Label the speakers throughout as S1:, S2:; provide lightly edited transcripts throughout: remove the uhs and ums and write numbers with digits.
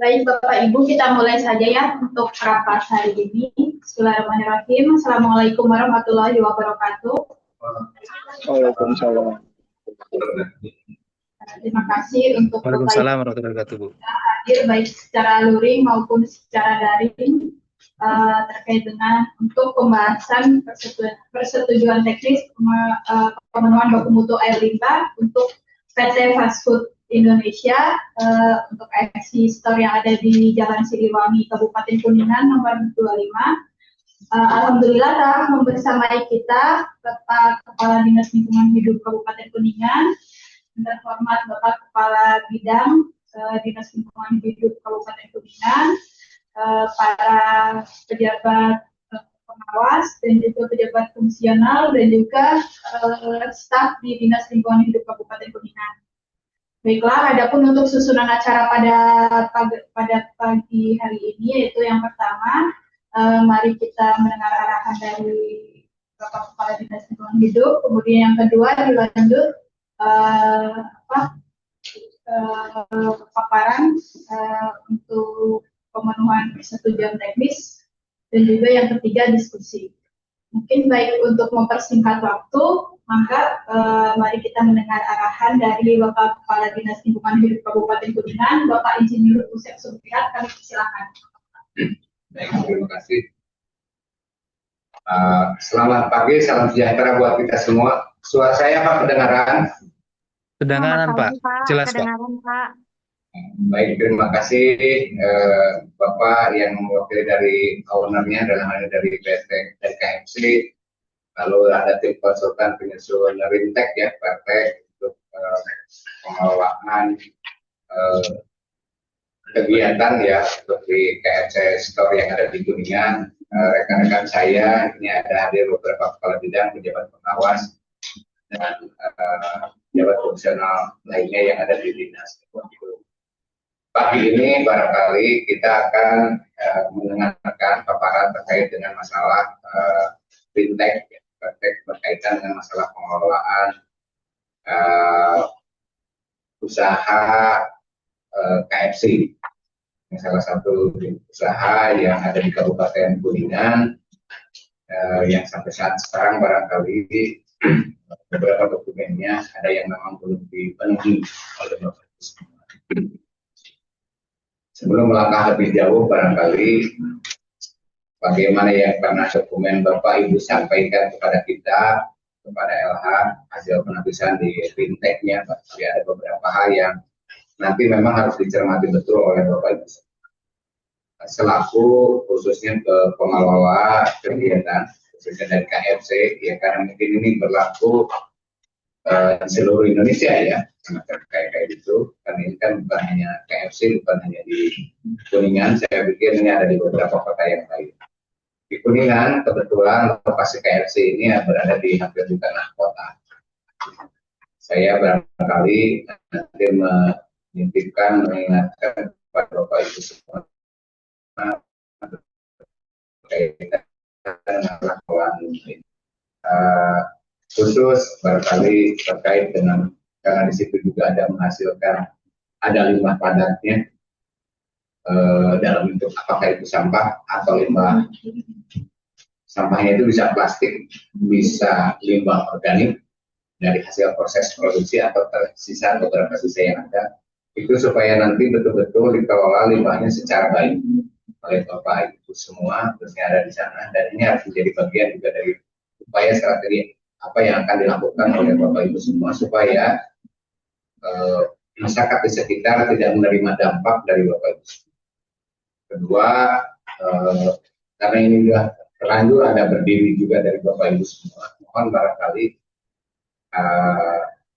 S1: Baik, Bapak Ibu, kita mulai saja ya untuk rapat hari ini. Bismillahirrahmanirrahim. Assalamualaikum warahmatullahi wabarakatuh.
S2: Waalaikumsalam.
S1: Terima kasih untuk
S3: Waalaikumsalam warahmatullahi wabarakatuh, Bu.
S1: hadir baik secara luring maupun secara daring terkait dengan untuk pembahasan persetujuan teknis pemenuhan baku mutu air limbah untuk PT Fast Food Indonesia untuk IC Store yang ada di Jalan Siliwangi, Kabupaten Kuningan, nomor 25. Alhamdulillah telah membersamai kita Bapak Kepala Dinas Lingkungan Hidup Kabupaten Kuningan, yang terhormat Bapak Kepala Bidang Dinas Lingkungan Hidup Kabupaten Kuningan, para pejabat pengawas dan juga pejabat fungsional dan juga staf di Dinas Lingkungan Hidup Kabupaten Kuningan. Baiklah, adapun untuk susunan acara pada pagi hari ini, yaitu yang pertama, mari kita mendengar arahan dari Bapak Kepala Dinas Lingkungan Hidup. Kemudian yang kedua dilanjut paparan untuk pemenuhan persetujuan teknis, dan juga yang ketiga diskusi. Mungkin baik untuk mempersingkat waktu, maka mari kita mendengar arahan dari Bapak Kepala Dinas Lingkungan Hidup Kabupaten Kuningan, Bapak Insinyur Usep Suprihat. Kami persilakan.
S4: Baik, terima kasih. Selamat pagi, salam sejahtera buat kita semua. Suara saya Pak kedengaran?
S3: Kedengaran Pak, jelas Pak.
S4: Baik, terima kasih Bapak yang mewakili dari ownernya dalam hal ini dari PT dari KFC. Lalu ada tim konsultan penyusun Rintek ya, PT untuk pengelolaan kegiatan ya seperti KFC Store yang ada di Kuningan. Rekan-rekan saya ini ada hadir beberapa kepala bidang, pejabat pengawas dan pejabat fungsional lainnya yang ada di dinas. Pagi ini barangkali kita akan mendengarkan paparan terkait dengan masalah fintech, berkaitan dengan masalah pengelolaan usaha KFC. Salah satu usaha yang ada di Kabupaten Kuningan yang sampai saat sekarang barangkali beberapa dokumennya ada yang memang belum dipenuhi oleh Bapak Ibu semua. Sebelum melangkah lebih jauh, barangkali bagaimana yang pernah dokumen Bapak Ibu sampaikan kepada kita, kepada LH, hasil penulisan di fintechnya, tapi ada beberapa hal yang nanti memang harus dicermati betul oleh Bapak Ibu. Selaku khususnya ke pengelola kegiatan, khususnya dari KFC, ya karena mungkin ini berlaku di seluruh Indonesia ya, kayak gitu. Karena ini kan bukan hanya KFC, bukan hanya di Kuningan, saya pikir ini ada di beberapa kota yang lain. Di Kuningan kebetulan lokasi KFC ini berada di hampir di tengah kota. Saya barangkali nanti mengingatkan kepada Bapak Ibu semua berkaitan dengan laporan khusus barangkali terkait dengan, karena di situ juga ada menghasilkan, ada limbah padatnya dalam bentuk apakah itu sampah atau limbah. Sampahnya itu bisa plastik, bisa limbah organik dari hasil proses produksi atau tersisa beberapa sisa yang ada, itu supaya nanti betul-betul dikelola limbahnya secara baik oleh Bapak Ibu semua terusnya ada di sana, dan ini harus menjadi bagian juga dari upaya strategi apa yang akan dilakukan oleh Bapak Ibu semua supaya masyarakat di sekitar tidak menerima dampak dari Bapak Ibu. Kedua, karena ini sudah terlanjur ada berdiri juga dari Bapak Ibu semua, mohon barangkali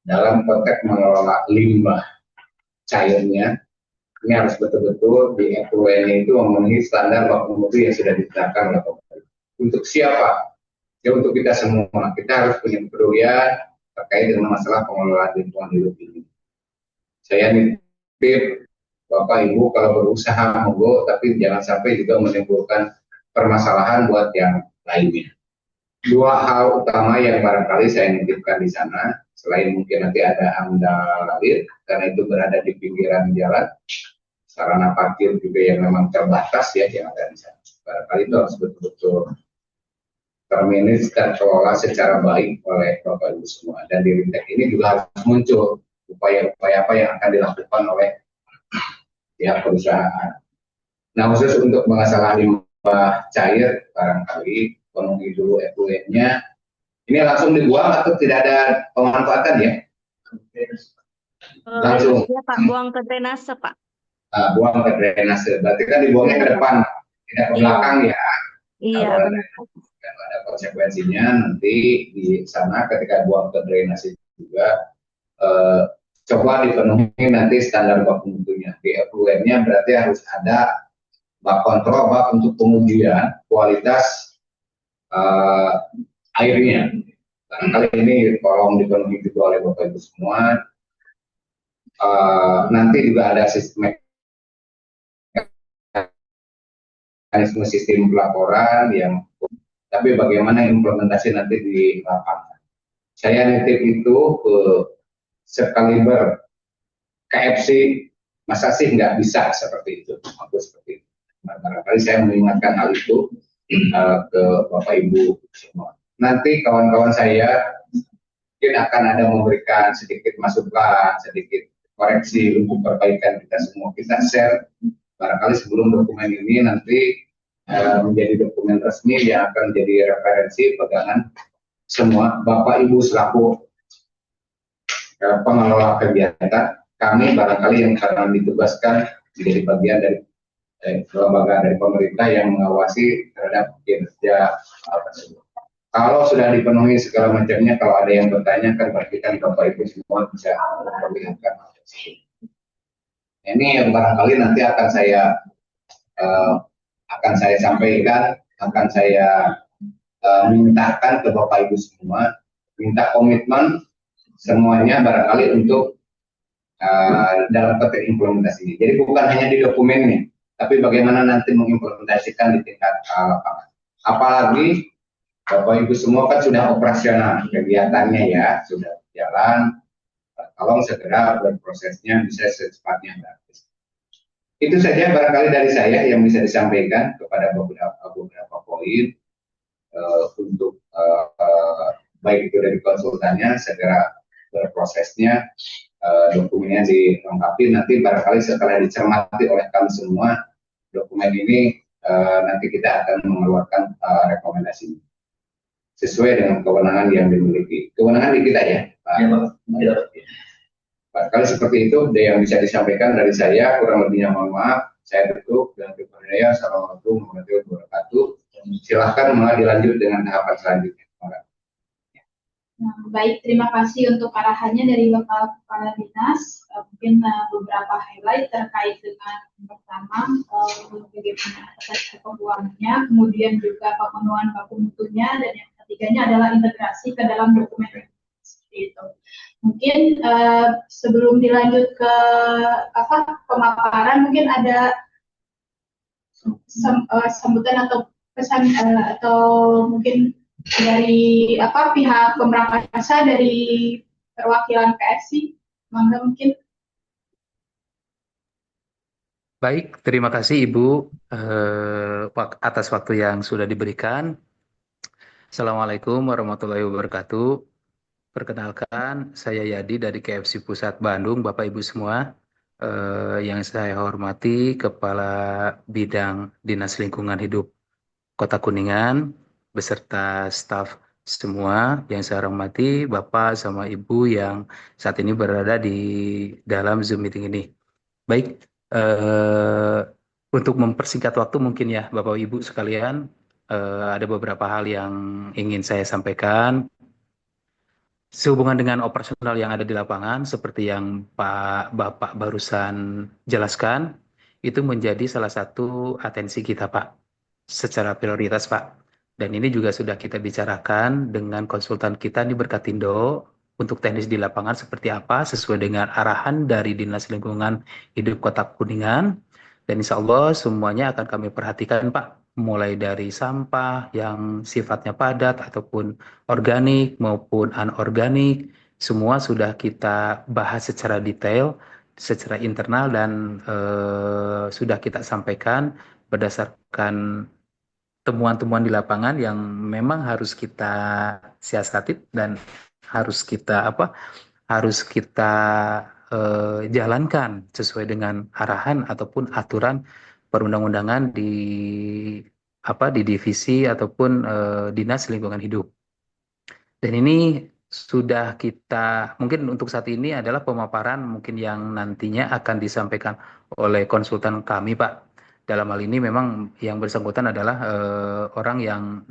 S4: dalam konteks mengelola limbah cairnya ini harus betul-betul di FUN itu memenuhi standar baku mutu yang sudah ditetapkan oleh Bapak Ibu. Untuk siapa? Ya untuk kita semua. Kita harus punya kepedulian terkait dengan masalah pengelolaan lingkungan hidup ini. Saya nitip Bapak Ibu kalau berusaha monggo, tapi jangan sampai juga menimbulkan permasalahan buat yang lainnya. Dua hal utama yang barangkali saya nitipkan di sana, selain mungkin nanti ada amdal lalir, karena itu berada di pinggiran jalan. sarana parkir juga yang memang terbatas ya yang ada di sana. Barangkali itu harus betul-betul termanage dan kelola secara baik oleh Bapak Ibu semua. Dan di Rintek ini juga harus muncul upaya-upaya apa yang akan dilakukan oleh pihak perusahaan. Nah, khusus untuk masalah limbah cair, barangkali penuhi dulu effluentnya. Ini langsung dibuang atau tidak ada pemanfaatan ya? Langsung.
S2: Ya Pak, buang ke drainase Pak.
S4: Buang ke drainase. Berarti kan dibuangnya ke depan, tidak ke belakang ya.
S2: Iya,
S4: Kalau
S2: benar.
S4: ada konsekuensinya nanti di sana ketika buang ke drainase juga coba dipenuhi nanti standar baku mutunya. Di effluentnya berarti harus ada bak kontrol, bak untuk pengujian kualitas airnya. Barangkali ini tolong dipenuhi juga oleh Bapak Ibu semua. Nanti juga ada mekanisme sistem pelaporan yang, tapi bagaimana implementasi nanti di lapangan. Saya nitip itu ke sekaliber KFC, masa sih nggak bisa seperti itu, aku seperti itu. Barangkali saya mengingatkan hal itu ke Bapak Ibu semua. Nanti kawan-kawan saya mungkin akan ada memberikan sedikit masukan, sedikit koreksi untuk perbaikan kita semua. Kita share barangkali sebelum dokumen ini nanti menjadi dokumen resmi yang akan menjadi referensi pegangan semua Bapak Ibu selaku pengelola kegiatan. Kami barangkali yang akan ditugaskan menjadi bagian dari lembaga dari pemerintah yang mengawasi terhadap kinerja tersebut. Kalau sudah dipenuhi segala macamnya, kalau ada yang bertanya kan berarti kan Bapak Ibu semua bisa memperlihatkan. Ini yang barangkali nanti akan saya sampaikan, akan saya mintakan ke Bapak Ibu semua, minta komitmen semuanya barangkali untuk dalam konteks implementasinya. Jadi bukan hanya di dokumennya, tapi bagaimana nanti mengimplementasikan di tingkat lapangan. Apalagi Bapak Ibu semua kan sudah operasional kegiatannya ya, sudah jalan. Tolong segera berprosesnya bisa secepatnya. Itu saja barangkali dari saya yang bisa disampaikan kepada beberapa poin untuk baik itu dari konsultannya segera berprosesnya, dokumennya dilengkapi. Nanti barangkali setelah dicermati oleh kami semua dokumen ini nanti kita akan mengeluarkan rekomendasi sesuai dengan kewenangan yang dimiliki. Kewenangan di kita ya, Pak. Ya, barangkali seperti itu yang bisa disampaikan dari saya. Kurang lebihnya mohon maaf. Saya tutup dengan kepada Assalamualaikum warahmatullahi wabarakatuh. Silahkan malah dilanjut dengan tahapan selanjutnya.
S1: Nah, baik, terima kasih untuk arahannya dari Bapak Kepala Dinas. Mungkin beberapa highlight terkait dengan pertama bagaimana proses pembuangannya, kemudian juga pemenuhan baku mutunya, dan yang ketiganya adalah integrasi ke dalam dokumen seperti itu. Mungkin sebelum dilanjut ke pemaparan, mungkin ada sambutan atau pesan atau mungkin dari pihak pemrangkasa dari perwakilan KFC, mangga mungkin.
S3: Baik, terima kasih Ibu atas waktu yang sudah diberikan. Assalamualaikum warahmatullahi wabarakatuh. Perkenalkan, saya Yadi dari KFC Pusat Bandung, Bapak Ibu semua. Yang saya hormati Kepala Bidang Dinas Lingkungan Hidup Kota Kuningan, beserta staf semua yang saya hormati, Bapak sama Ibu yang saat ini berada di dalam Zoom meeting ini. Baik, untuk mempersingkat waktu mungkin ya Bapak Ibu sekalian, ada beberapa hal yang ingin saya sampaikan. Sehubungan dengan operasional yang ada di lapangan, seperti yang Bapak barusan jelaskan, itu menjadi salah satu atensi kita Pak, secara prioritas Pak. Dan ini juga sudah kita bicarakan dengan konsultan kita di Berkatindo untuk teknis di lapangan seperti apa, sesuai dengan arahan dari Dinas Lingkungan Hidup Kota Kuningan. Dan insya Allah semuanya akan kami perhatikan Pak, mulai dari sampah yang sifatnya padat ataupun organik maupun anorganik, semua sudah kita bahas secara detail secara internal dan sudah kita sampaikan berdasarkan temuan-temuan di lapangan yang memang harus kita siasati dan harus kita jalankan sesuai dengan arahan ataupun aturan perundang-undangan di divisi ataupun dinas lingkungan hidup. Dan ini sudah kita, mungkin untuk saat ini adalah pemaparan mungkin yang nantinya akan disampaikan oleh konsultan kami, Pak. Dalam hal ini memang yang bersangkutan adalah orang yang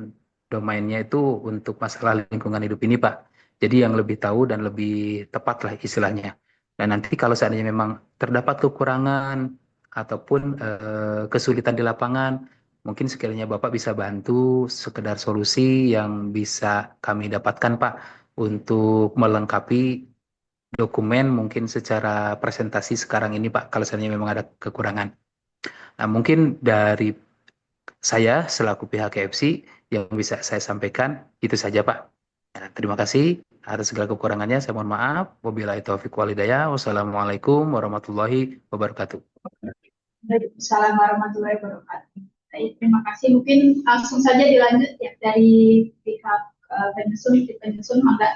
S3: domainnya itu untuk masalah lingkungan hidup ini, Pak. Jadi yang lebih tahu dan lebih tepat lah istilahnya. Dan nanti kalau seandainya memang terdapat kekurangan ataupun kesulitan di lapangan, mungkin sekiranya Bapak bisa bantu sekedar solusi yang bisa kami dapatkan, Pak, untuk melengkapi dokumen mungkin secara presentasi sekarang ini, Pak, kalau seandainya memang ada kekurangan. Nah, mungkin dari saya selaku pihak KFC yang bisa saya sampaikan itu saja, Pak. Nah, terima kasih atas segala kekurangannya. Saya mohon maaf. Wabillahi taufiq walhidayah. Wassalamualaikum warahmatullahi wabarakatuh.
S1: Waalaikumsalam warahmatullahi wabarakatuh. Baik, terima kasih. Mungkin langsung saja dilanjut ya dari pihak Penyesun, mangga.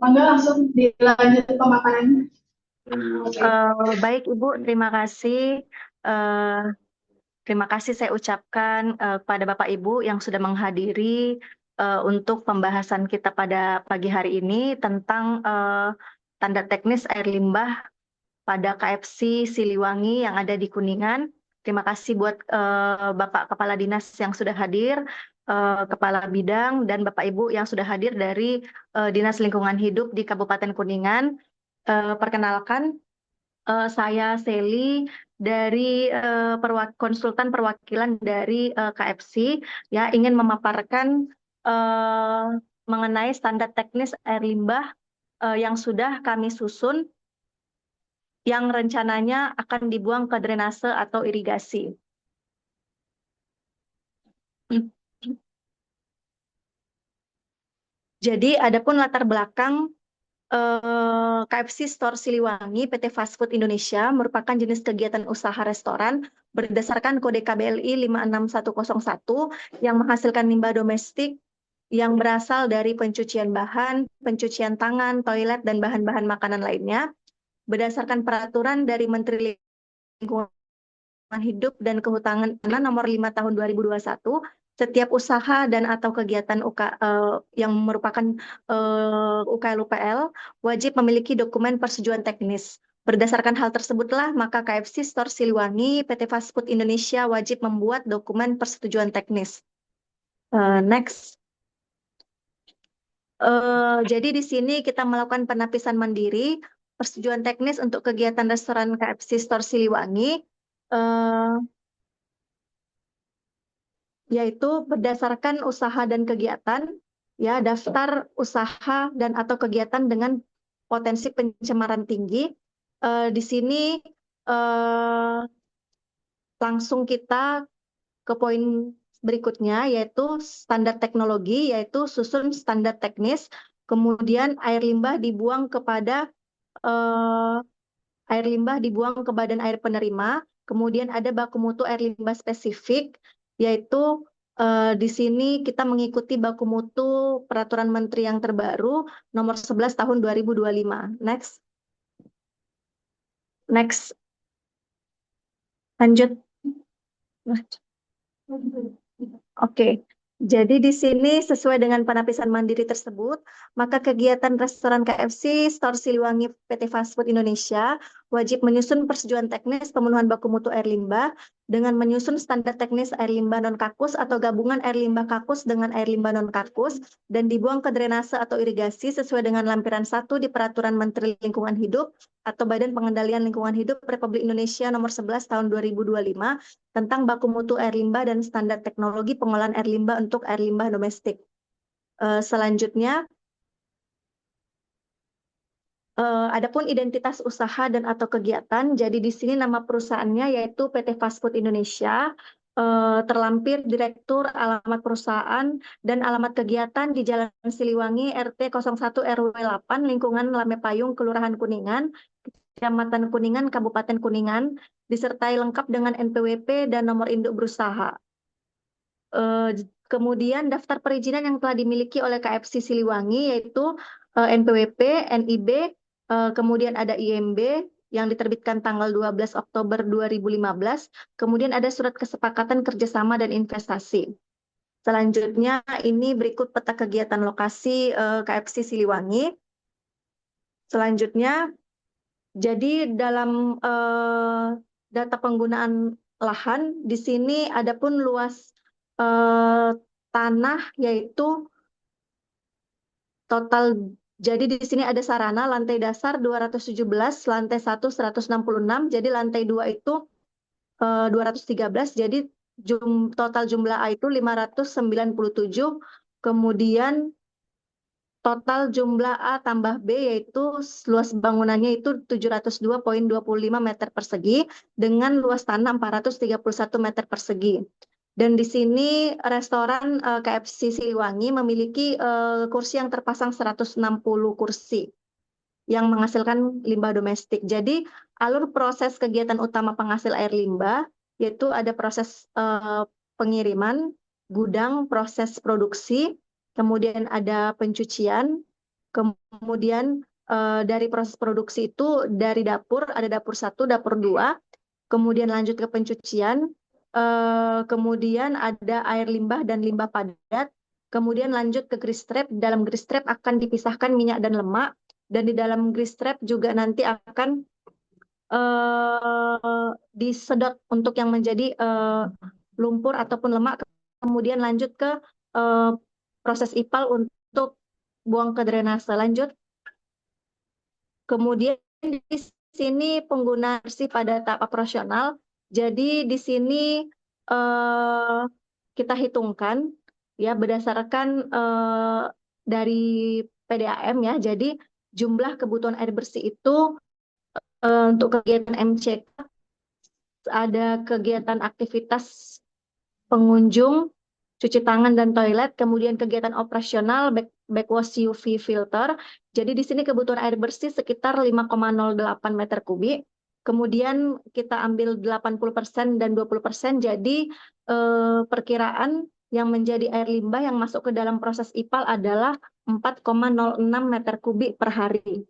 S1: Mangga langsung dilanjut pemaparannya.
S2: Baik Ibu, terima kasih. Terima kasih saya ucapkan kepada Bapak Ibu yang sudah menghadiri untuk pembahasan kita pada pagi hari ini tentang tanda teknis air limbah pada KFC Siliwangi yang ada di Kuningan. Terima kasih buat Bapak Kepala Dinas yang sudah hadir, Kepala Bidang, dan Bapak Ibu yang sudah hadir dari Dinas Lingkungan Hidup di Kabupaten Kuningan. Perkenalkan, saya Seli dari konsultan perwakilan dari KFC, ya, ingin memaparkan mengenai standar teknis air limbah yang sudah kami susun, yang rencananya akan dibuang ke drainase atau irigasi. Jadi, adapun latar belakang KFC Store Siliwangi PT Fast Food Indonesia merupakan jenis kegiatan usaha restoran berdasarkan kode KBLI 56101 yang menghasilkan limbah domestik yang berasal dari pencucian bahan, pencucian tangan, toilet, dan bahan-bahan makanan lainnya. Berdasarkan peraturan dari Menteri Lingkungan Hidup dan Kehutanan nomor 5 tahun 2021, setiap usaha dan atau kegiatan yang merupakan UKL-UPL wajib memiliki dokumen persetujuan teknis. Berdasarkan hal tersebutlah, maka KFC Store Siliwangi PT Fast Food Indonesia wajib membuat dokumen persetujuan teknis. Next. Jadi di sini kita melakukan penapisan mandiri persetujuan teknis untuk kegiatan restoran KFC Store Siliwangi, yaitu berdasarkan usaha dan kegiatan, ya, daftar usaha dan atau kegiatan dengan potensi pencemaran tinggi. Di sini langsung kita ke poin berikutnya, yaitu standar teknologi, yaitu susun standar teknis, kemudian air limbah dibuang ke badan air penerima, kemudian ada baku mutu air limbah spesifik, yaitu di sini kita mengikuti baku mutu peraturan menteri yang terbaru nomor 11 tahun 2025. Next. Lanjut. Oke. Jadi di sini sesuai dengan penapisan mandiri tersebut, maka kegiatan restoran KFC Store Siliwangi PT Fast Food Indonesia wajib menyusun persetujuan teknis pemenuhan baku mutu air limbah dengan menyusun standar teknis air limbah non-kakus atau gabungan air limbah kakus dengan air limbah non-kakus dan dibuang ke drainase atau irigasi sesuai dengan lampiran 1 di Peraturan Menteri Lingkungan Hidup atau Badan Pengendalian Lingkungan Hidup Republik Indonesia Nomor 11 Tahun 2025 tentang baku mutu air limbah dan standar teknologi pengolahan air limbah untuk air limbah domestik. Selanjutnya, adapun identitas usaha dan atau kegiatan, jadi di sini nama perusahaannya yaitu PT Fast Food Indonesia, terlampir direktur, alamat perusahaan, dan alamat kegiatan di Jalan Siliwangi, RT 01 RW 8, lingkungan Lamepayung, Kelurahan Kuningan, Kecamatan Kuningan, Kabupaten Kuningan, disertai lengkap dengan NPWP dan nomor induk berusaha. Kemudian daftar perizinan yang telah dimiliki oleh KFC Siliwangi yaitu NPWP, NIB, kemudian ada IMB yang diterbitkan tanggal 12 Oktober 2015, kemudian ada surat kesepakatan kerjasama dan investasi. Selanjutnya ini berikut peta kegiatan lokasi KFC Siliwangi. Selanjutnya, jadi dalam data penggunaan lahan, di sini ada pun luas tanah yaitu total, jadi di sini ada sarana lantai dasar 217, lantai 1 166, jadi lantai 2 itu 213, jadi total jumlah A itu 597, kemudian total jumlah A tambah B yaitu luas bangunannya itu 702,25 meter persegi dengan luas tanah 431 meter persegi. Dan di sini restoran KFC Siliwangi memiliki kursi yang terpasang 160 kursi yang menghasilkan limbah domestik. Jadi alur proses kegiatan utama penghasil air limbah yaitu ada proses pengiriman, gudang, proses produksi, kemudian ada pencucian, kemudian dari proses produksi itu dari dapur, ada dapur 1, dapur 2, kemudian lanjut ke pencucian, kemudian ada air limbah dan limbah padat, kemudian lanjut ke grease trap. Dalam grease trap akan dipisahkan minyak dan lemak, dan di dalam grease trap juga nanti akan disedot untuk yang menjadi lumpur ataupun lemak, kemudian lanjut ke proses IPAL untuk buang ke drainase. Lanjut. Kemudian di sini penggunaan bersih pada tahap operasional. Jadi di sini kita hitungkan ya berdasarkan dari PDAM ya. Jadi jumlah kebutuhan air bersih itu untuk kegiatan MCK ada kegiatan aktivitas pengunjung, cuci tangan dan toilet, kemudian kegiatan operasional backwash UV filter. Jadi di sini kebutuhan air bersih sekitar 5,08 meter kubik. Kemudian kita ambil 80% dan 20%, jadi perkiraan yang menjadi air limbah yang masuk ke dalam proses IPAL adalah 4,06 meter kubik per hari.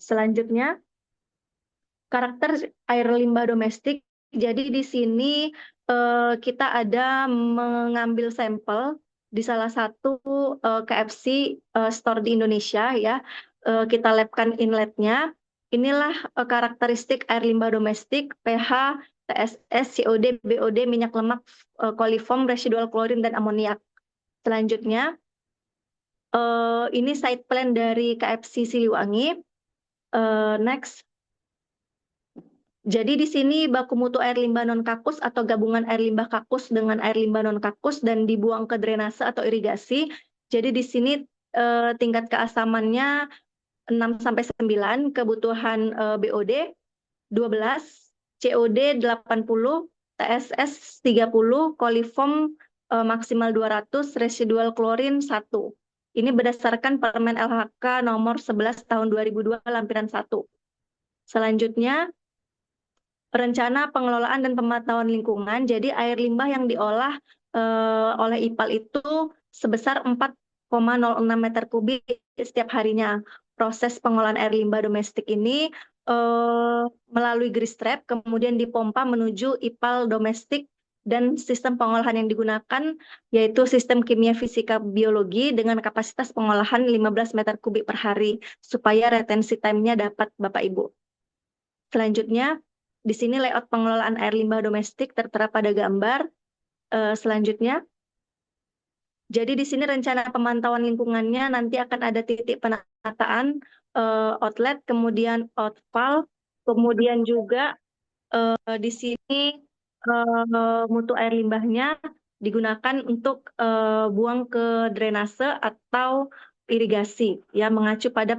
S2: Selanjutnya, karakter air limbah domestik. Jadi di sini kita ada mengambil sampel di salah satu KFC store di Indonesia ya. Kita labkan inletnya. Inilah karakteristik air limbah domestik, pH, TSS, COD, BOD, minyak lemak, koliform, residual klorin, dan amoniak. Selanjutnya, ini site plan dari KFC Siliwangi. Next. Jadi di sini baku mutu air limbah non-kakus atau gabungan air limbah kakus dengan air limbah non-kakus dan dibuang ke drainase atau irigasi. Jadi di sini tingkat keasamannya 6-9, kebutuhan BOD 12, COD 80, TSS 30, koliform maksimal 200, residual klorin 1. Ini berdasarkan Permen LHK nomor 11 tahun 2002 lampiran 1. Selanjutnya, rencana pengelolaan dan pemantauan lingkungan. Jadi air limbah yang diolah oleh IPAL itu sebesar 4,06 meter kubik setiap harinya. Proses pengolahan air limbah domestik ini melalui grease trap, kemudian dipompa menuju IPAL domestik, dan sistem pengolahan yang digunakan yaitu sistem kimia fisika biologi dengan kapasitas pengolahan 15 meter kubik per hari supaya retensi time-nya dapat Bapak Ibu. Selanjutnya, di sini layout pengelolaan air limbah domestik tertera pada gambar. Selanjutnya, jadi di sini rencana pemantauan lingkungannya nanti akan ada titik penataan outlet, kemudian outfall, kemudian juga di sini mutu air limbahnya digunakan untuk buang ke drainase atau irigasi, ya mengacu pada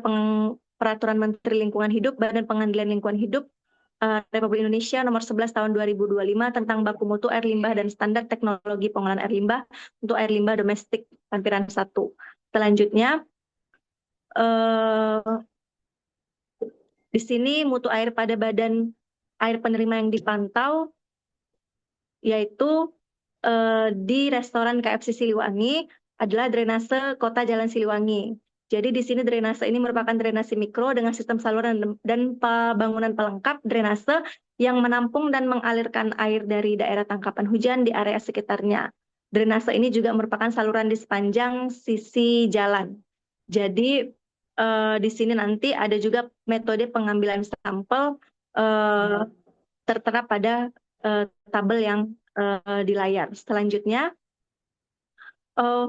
S2: Peraturan Menteri Lingkungan Hidup, Badan Pengendalian Lingkungan Hidup Republik Indonesia Nomor 11 Tahun 2025 tentang baku mutu air limbah dan standar teknologi pengolahan air limbah untuk air limbah domestik lampiran 1. Selanjutnya, di sini mutu air pada badan air penerima yang dipantau, yaitu di restoran KFC Siliwangi adalah drainase Kota Jalan Siliwangi. Jadi di sini drainase ini merupakan drainase mikro dengan sistem saluran dan bangunan pelengkap drainase yang menampung dan mengalirkan air dari daerah tangkapan hujan di area sekitarnya. Drainase ini juga merupakan saluran di sepanjang sisi jalan. Jadi di sini nanti ada juga metode pengambilan sampel tertera pada tabel yang di layar. Selanjutnya,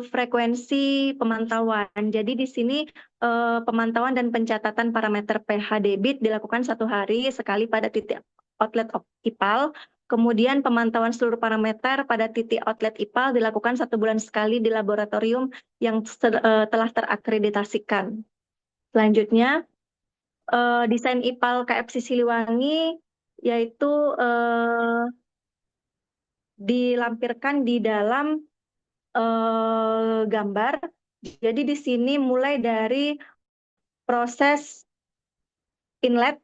S2: frekuensi pemantauan. Jadi di sini pemantauan dan pencatatan parameter pH debit dilakukan 1 hari sekali pada titik outlet IPAL. Kemudian pemantauan seluruh parameter pada titik outlet IPAL dilakukan 1 bulan sekali di laboratorium yang telah terakreditasikan. Selanjutnya, desain IPAL KFC Siliwangi yaitu dilampirkan di dalam gambar. Jadi di sini mulai dari proses inlet,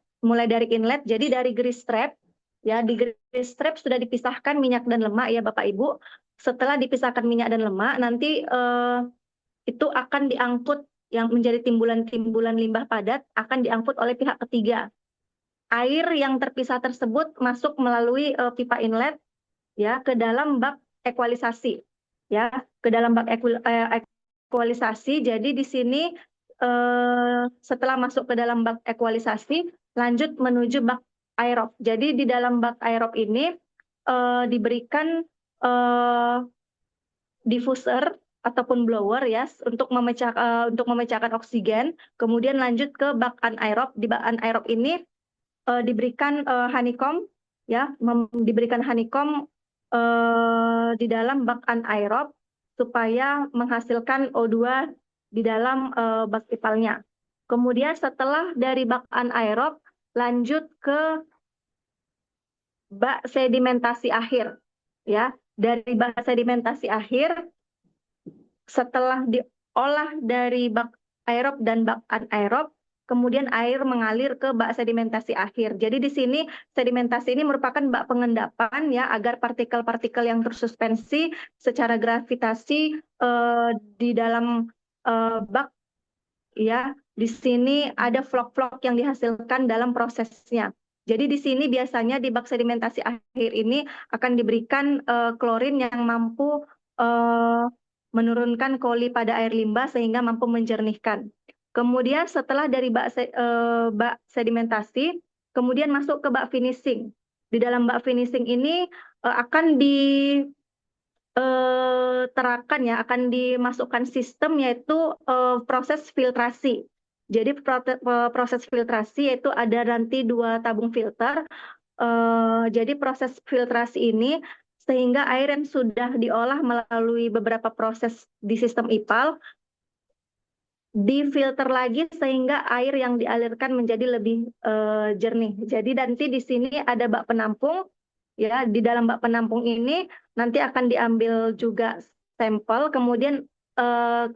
S2: jadi dari grease trap, ya di grease trap sudah dipisahkan minyak dan lemak ya Bapak Ibu. Setelah dipisahkan minyak dan lemak, nanti itu akan diangkut yang menjadi timbulan-timbulan limbah padat akan diangkut oleh pihak ketiga. Air yang terpisah tersebut masuk melalui pipa inlet ya ke dalam bak ekualisasi. Ya, ke dalam bak ekualisasi. Jadi di sini setelah masuk ke dalam bak ekualisasi, lanjut menuju bak aerob. Jadi di dalam bak aerob ini diberikan diffuser ataupun blower ya untuk memecahkan oksigen. Kemudian lanjut ke bak anaerob. Di bak anaerob ini diberikan honeycomb, ya, diberikan honeycomb di dalam bak anaerob supaya menghasilkan O2 di dalam bak IPAL-nya. Kemudian setelah dari bak anaerob lanjut ke bak sedimentasi akhir, ya. Dari bak sedimentasi akhir setelah diolah dari bak aerob dan bak anaerob, kemudian air mengalir ke bak sedimentasi akhir. Jadi di sini sedimentasi ini merupakan bak pengendapan ya agar partikel-partikel yang tersuspensi secara gravitasi di dalam bak ya. Di sini ada vlog-vlog yang dihasilkan dalam prosesnya. Jadi di sini biasanya di bak sedimentasi akhir ini akan diberikan klorin yang mampu menurunkan koli pada air limbah sehingga mampu menjernihkan. Kemudian setelah dari bak sedimentasi, kemudian masuk ke bak finishing. Di dalam bak finishing ini akan diterapkan ya, akan dimasukkan sistem yaitu proses filtrasi. Jadi proses filtrasi yaitu ada nanti 2 tabung filter. Jadi proses filtrasi ini sehingga air yang sudah diolah melalui beberapa proses di sistem IPAL difilter lagi sehingga air yang dialirkan menjadi lebih jernih. Jadi nanti di sini ada bak penampung, ya di dalam bak penampung ini nanti akan diambil juga sampel. Kemudian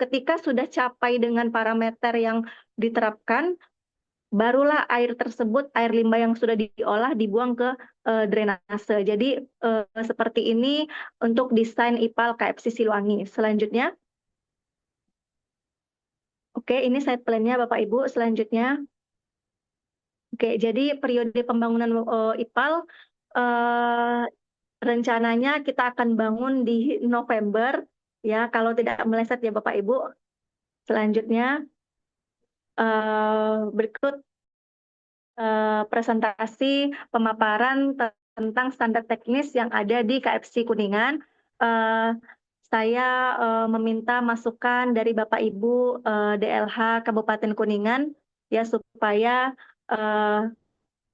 S2: ketika sudah capai dengan parameter yang diterapkan, barulah air tersebut, air limbah yang sudah diolah dibuang ke drainase. Jadi seperti ini untuk desain IPAL KFC Siliwangi. Selanjutnya, oke, ini site plan-nya Bapak Ibu. Selanjutnya, oke, jadi periode pembangunan IPAL rencananya kita akan bangun di November, ya kalau tidak meleset ya Bapak Ibu. Selanjutnya, berikut presentasi pemaparan tentang standar teknis yang ada di KFC Kuningan. Saya meminta masukan dari Bapak Ibu DLH Kabupaten Kuningan ya supaya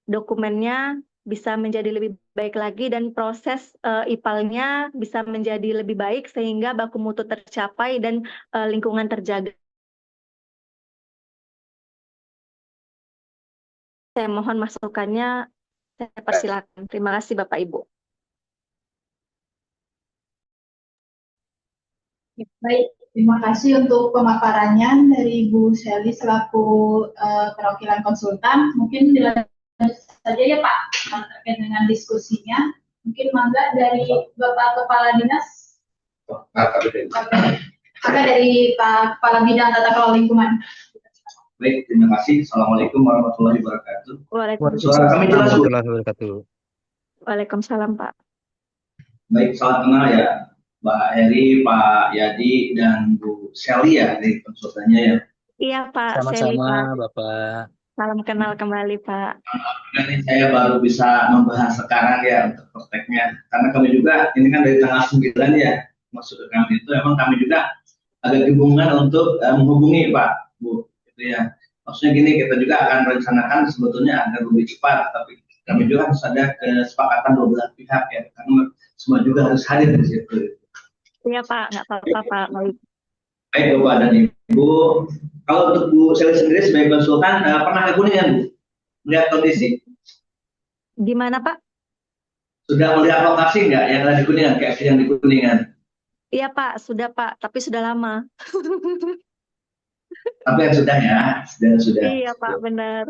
S2: dokumennya bisa menjadi lebih baik lagi dan proses IPAL-nya bisa menjadi lebih baik sehingga baku mutu tercapai dan lingkungan terjaga. Saya mohon masukannya, saya persilakan. Terima kasih Bapak Ibu.
S1: Baik, terima kasih untuk pemaparannya dari Ibu Sally selaku perwakilan konsultan. Mungkin dilanjut saja ya Pak terkait dengan diskusinya. Mungkin mangga dari Bapak Kepala Dinas. Maka dari Pak Kepala Bidang Tata Kelola Lingkungan.
S5: Baik, terima kasih. Assalamualaikum warahmatullahi wabarakatuh. Suara kami jelas, Bu?
S3: Warahmatullahi wabarakatuh.
S2: Waalaikumsalam Pak.
S5: Baik, salam kenal ya, Mbak Eri, Pak Yadi, dan Bu Sally ya dari konsultannya ya.
S2: Iya Pak, Sally,
S3: Sama-sama
S2: Pak.
S3: Bapak.
S2: Salam kenal kembali Pak.
S5: Dan ini saya baru bisa membahas sekarang ya untuk prospeknya. Karena kami juga, ini kan dari tanggal 9 ya, masuk ke kami itu, emang kami juga agak kebingungan untuk menghubungi Pak, Bu. Gitu ya. Maksudnya gini, kita juga akan rencanakan sebetulnya agar lebih cepat, tapi kami juga harus ada kesepakatan dua belah pihak ya, karena semua juga harus hadir di situ.
S2: Iya Pak, nggak apa-apa Pak. Baik.
S5: Baik Bapak dan Ibu, kalau untuk Bu Sally sendiri sebagai konsultan pernah ke Kuningan Bu? Melihat kondisi?
S2: Gimana Pak?
S5: Sudah melihat lokasi nggak yang ada di Kuningan, kayak yang di Kuningan?
S2: Iya Pak, sudah Pak, tapi sudah lama.
S5: Tapi yang sudah ya, sudah.
S2: Iya Pak, benar.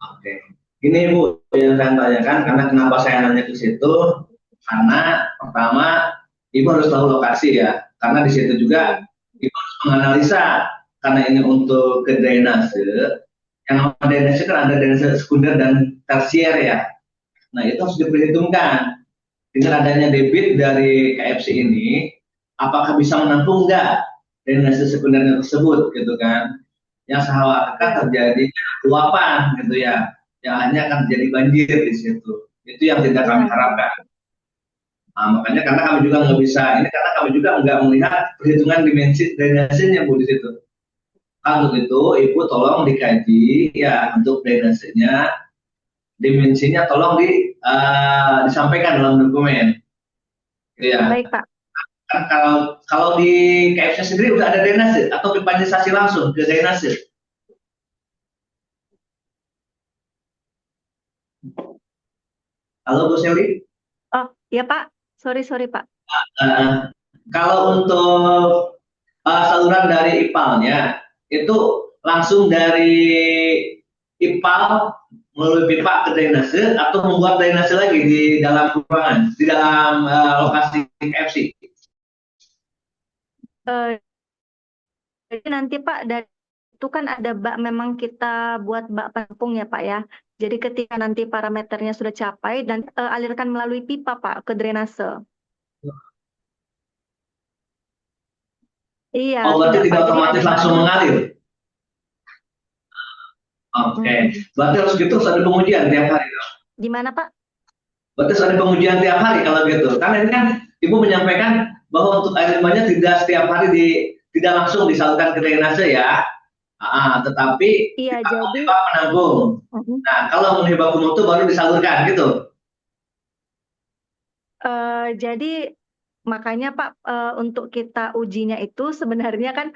S5: Oke. Ini Bu, yang saya tanyakan, karena kenapa saya nanya ke situ, karena pertama, Ibu harus tahu lokasi ya, karena di situ juga Ibu harus menganalisa, karena ini untuk ke drainase, yang namanya drainase kan ada drainase sekunder dan tersier ya. Nah itu harus diperhitungkan, dengan adanya debit dari KFC ini, apakah bisa menampung nggak drainase sekundernya tersebut gitu kan, yang saya khawatirkan terjadi luapan gitu ya, yang hanya akan terjadi banjir di situ. Itu yang tidak kami harapkan. Nah, makanya karena kami juga nggak bisa ini, karena kami juga nggak melihat perhitungan dimensi drainasenya Bu di situ. Kalau itu Ibu tolong dikaji ya untuk drainasenya, dimensinya tolong disampaikan dalam dokumen. Ya.
S2: Baik Pak.
S5: Kan kalau di KFC sendiri udah ada drainase atau pipanisasi langsung ke drainase? Halo Bu Sally?
S2: Oh, iya Pak. Sorry Pak.
S5: Kalau untuk saluran dari IPAL-nya itu langsung dari IPAL melalui pipa ke drainase atau membuat drainase lagi di dalam ruangan, di dalam lokasi KFC?
S2: Jadi nanti Pak, dari itu kan ada bak, memang kita buat bak penampung ya Pak ya. Jadi ketika nanti parameternya sudah capai dan alirkan melalui pipa Pak ke drainase. Iya.
S5: Oh, berarti tidak
S2: Pak.
S5: otomatis langsung mengalir? Oke, berarti harus gitu harus ada pengujian tiap hari dong?
S2: Gimana Pak?
S5: Berarti harus ada pengujian tiap hari kalau gitu. Karena ini kan Ibu menyampaikan bahwa untuk air limbahnya tidak setiap hari tidak langsung disalurkan ke drainase ya. Tetapi
S2: iya, jadi
S5: penanggung. Nah, kalau memenuhi baku mutu baru disalurkan gitu.
S2: Jadi makanya Pak, untuk kita ujinya itu sebenarnya kan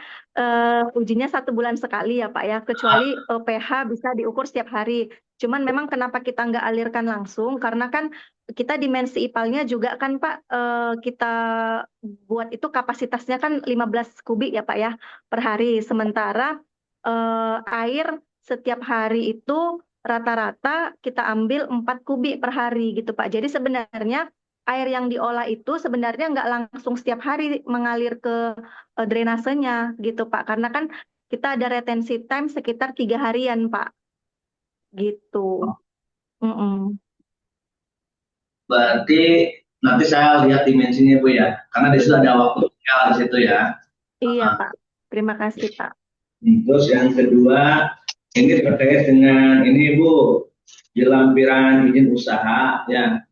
S2: ujinya 1 bulan sekali ya Pak ya, kecuali pH bisa diukur setiap hari. Cuman memang kenapa kita nggak alirkan langsung, karena kan kita dimensi IPAL-nya juga kan Pak, kita buat itu kapasitasnya kan 15 kubik ya Pak ya per hari. Sementara air setiap hari itu rata-rata kita ambil 4 kubik per hari gitu Pak. Jadi sebenarnya air yang diolah itu sebenarnya nggak langsung setiap hari mengalir ke drainasenya gitu Pak. Karena kan kita ada retensi time sekitar 3 harian Pak. Gitu.
S5: Berarti nanti saya lihat dimensinya Bu ya. Karena di situ ada waktu tinggal di situ ya.
S2: Iya Pak. Terima kasih Pak.
S5: Terus yang kedua, Ini terkait dengan ini Bu, lampiran izin usaha ya.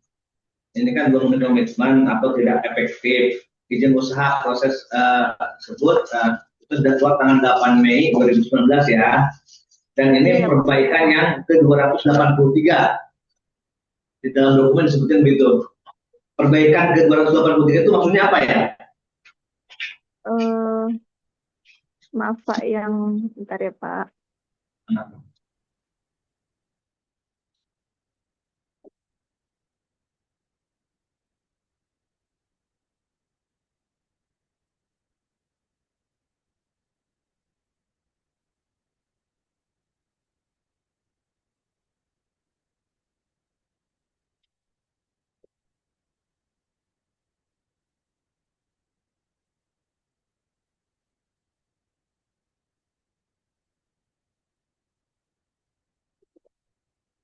S5: Ini kan belum komitmen atau tidak efektif. Izin usaha proses tersebut itu sudah keluar tanggal 8 Mei 2019 ya. Dan ini
S2: Iya, Pak.
S5: perbaikan yang ke-283. Di dalam dokumen disebutkan begitu. Perbaikan ke-283 itu maksudnya apa ya?
S2: Eh, maaf Pak, yang bentar ya Pak.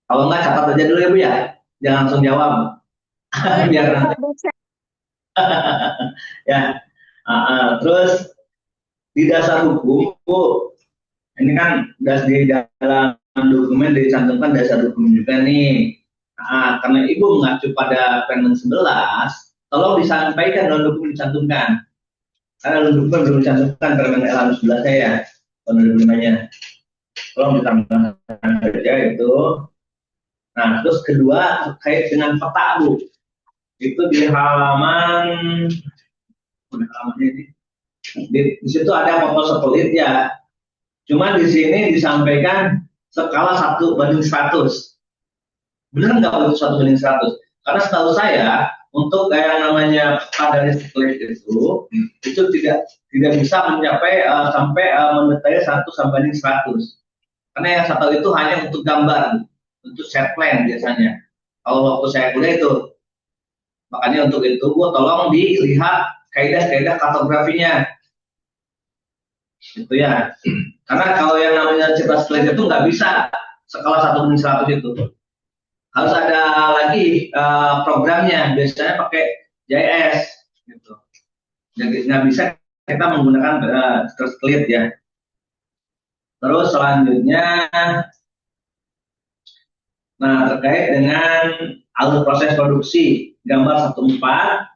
S5: Kalau nggak catat aja dulu ya Bu ya. Jangan langsung jawab. Biar nanti ya. Terus di dasar hukum Bu, ini kan di dalam dokumen dicantumkan dasar hukum juga nih. Karena Ibu mengacu pada Permen 11, tolong disampaikan dalam dokumen dicantumkan. Karena dalam dokumen belum dicantumkan Permen LH 11 saya, tahun 2005-nya. Tolong ditambahkan saja itu. Nah, terus kedua terkait dengan peta Bu. Itu di halaman, di situ ada foto satelit ya. Cuma di sini disampaikan skala 1:100. Benar nggak untuk 1:100? Karena setahu saya untuk yang namanya peta dari satelit itu tidak bisa mencapai sampai mendetail 1:100. Karena yang satu itu hanya untuk gambar, untuk set plan biasanya. Kalau waktu saya kuliah itu, makanya untuk itu Bu tolong dilihat kaidah-kaidah kartografinya. Itu ya. Karena kalau yang namanya cerita satelit itu nggak bisa skala 1:100 itu. Harus ada lagi programnya, biasanya pakai JS gitu. Jadi nggak bisa kita menggunakan satelit ya. Terus selanjutnya, nah terkait dengan alur proses produksi gambar 14,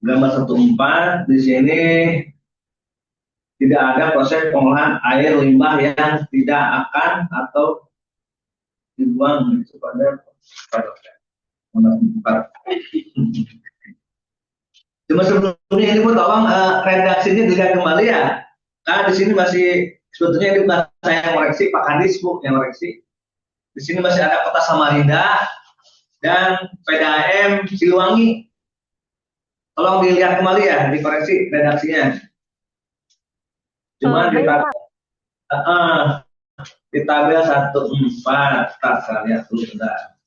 S5: gambar 14 di sini tidak ada proses pengolahan air limbah yang tidak akan atau dibuang kepada cuma sebelumnya ini Bu tolong redaksinya dilihat kembali ya. Karena di sini masih sebetulnya ini bukan saya yang koreksi, Pak Kadis Bu yang koreksi. Di sini masih ada Kota Samarinda dan PDAM Siliwangi. Tolong dilihat kembali ya, dikoreksi redaksinya. Cuma di tabel 14, saya lihat dulu bentar.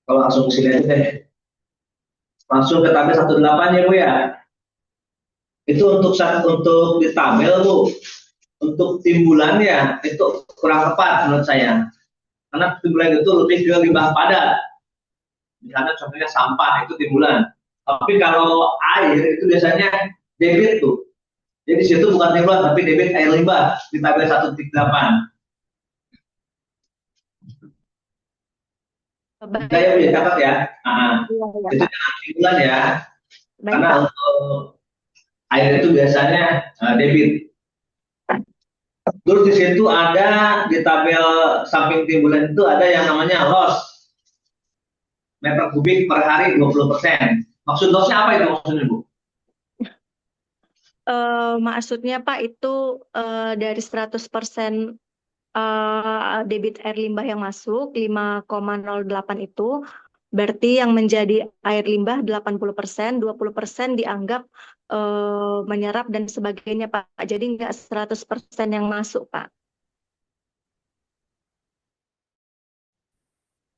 S5: Kalau langsung ke sini aja deh. Langsung ke tabel 18 ya Bu ya. Itu untuk di tabel Bu. Untuk timbulannya itu kurang tepat menurut saya. Karena timbulan itu lebih ke limbah padat. Misalnya contohnya sampah itu timbulan. Tapi kalau air itu biasanya debit tuh. Jadi situ bukan timbulan tapi debit air limbah di tabel 1.8. Saya punya catat ya. Itu jangan timbulan ya. Karena untuk air itu biasanya debit. Terus di situ ada di tabel samping timbulan itu ada yang namanya loss meter kubik per hari 20%. Maksud lossnya apa itu maksudnya Bu?
S2: Maksudnya Pak itu dari 100% debit air limbah yang masuk 5,08 itu berarti yang menjadi air limbah 80%, 20% dianggap menyerap dan sebagainya Pak. Jadi nggak 100% yang masuk Pak.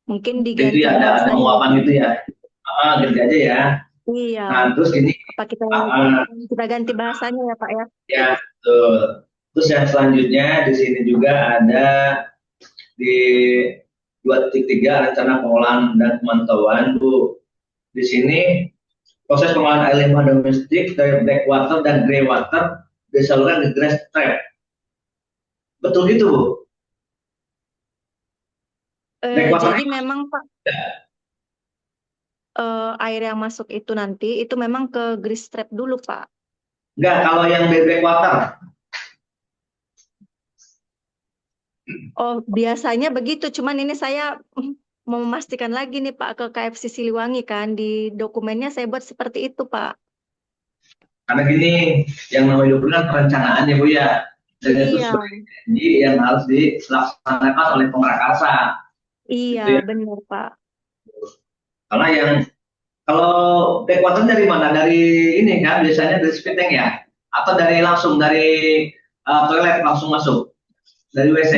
S2: Mungkin diganti
S5: Jadi ada penguapan itu ya. Ganti aja ya.
S2: Iya.
S5: Nah, terus ini
S2: Apa kita
S5: uh,
S2: kita ganti bahasanya ya Pak ya?
S5: ya betul. Terus yang selanjutnya di sini juga ada di 2.3 rencana pengolahan dan pemantauan Bu. Di sini proses pengolahan air limbah domestik dari backwater dan greywater disalurkan ke grass trap. Betul gitu Bu? Backwater
S2: Jadi memang Pak air yang masuk itu nanti itu memang ke grease trap dulu Pak.
S5: enggak, kalau yang dari backwater.
S2: Oh biasanya begitu, cuman ini saya mau memastikan lagi nih Pak ke KFC Siliwangi kan di dokumennya saya buat seperti itu Pak.
S5: Karena gini, yang namanya dokumen kan perencanaan ya Bu ya. Dan itu
S2: Iya,
S5: sebagai janji yang harus dilaksanakan oleh pengrakarsa.
S2: iya
S5: Gitu ya.
S2: benar Pak.
S5: Karena yang kalau backwater dari mana? Dari ini kan biasanya dari spiteng ya? Atau dari langsung dari toilet langsung masuk? Dari WC?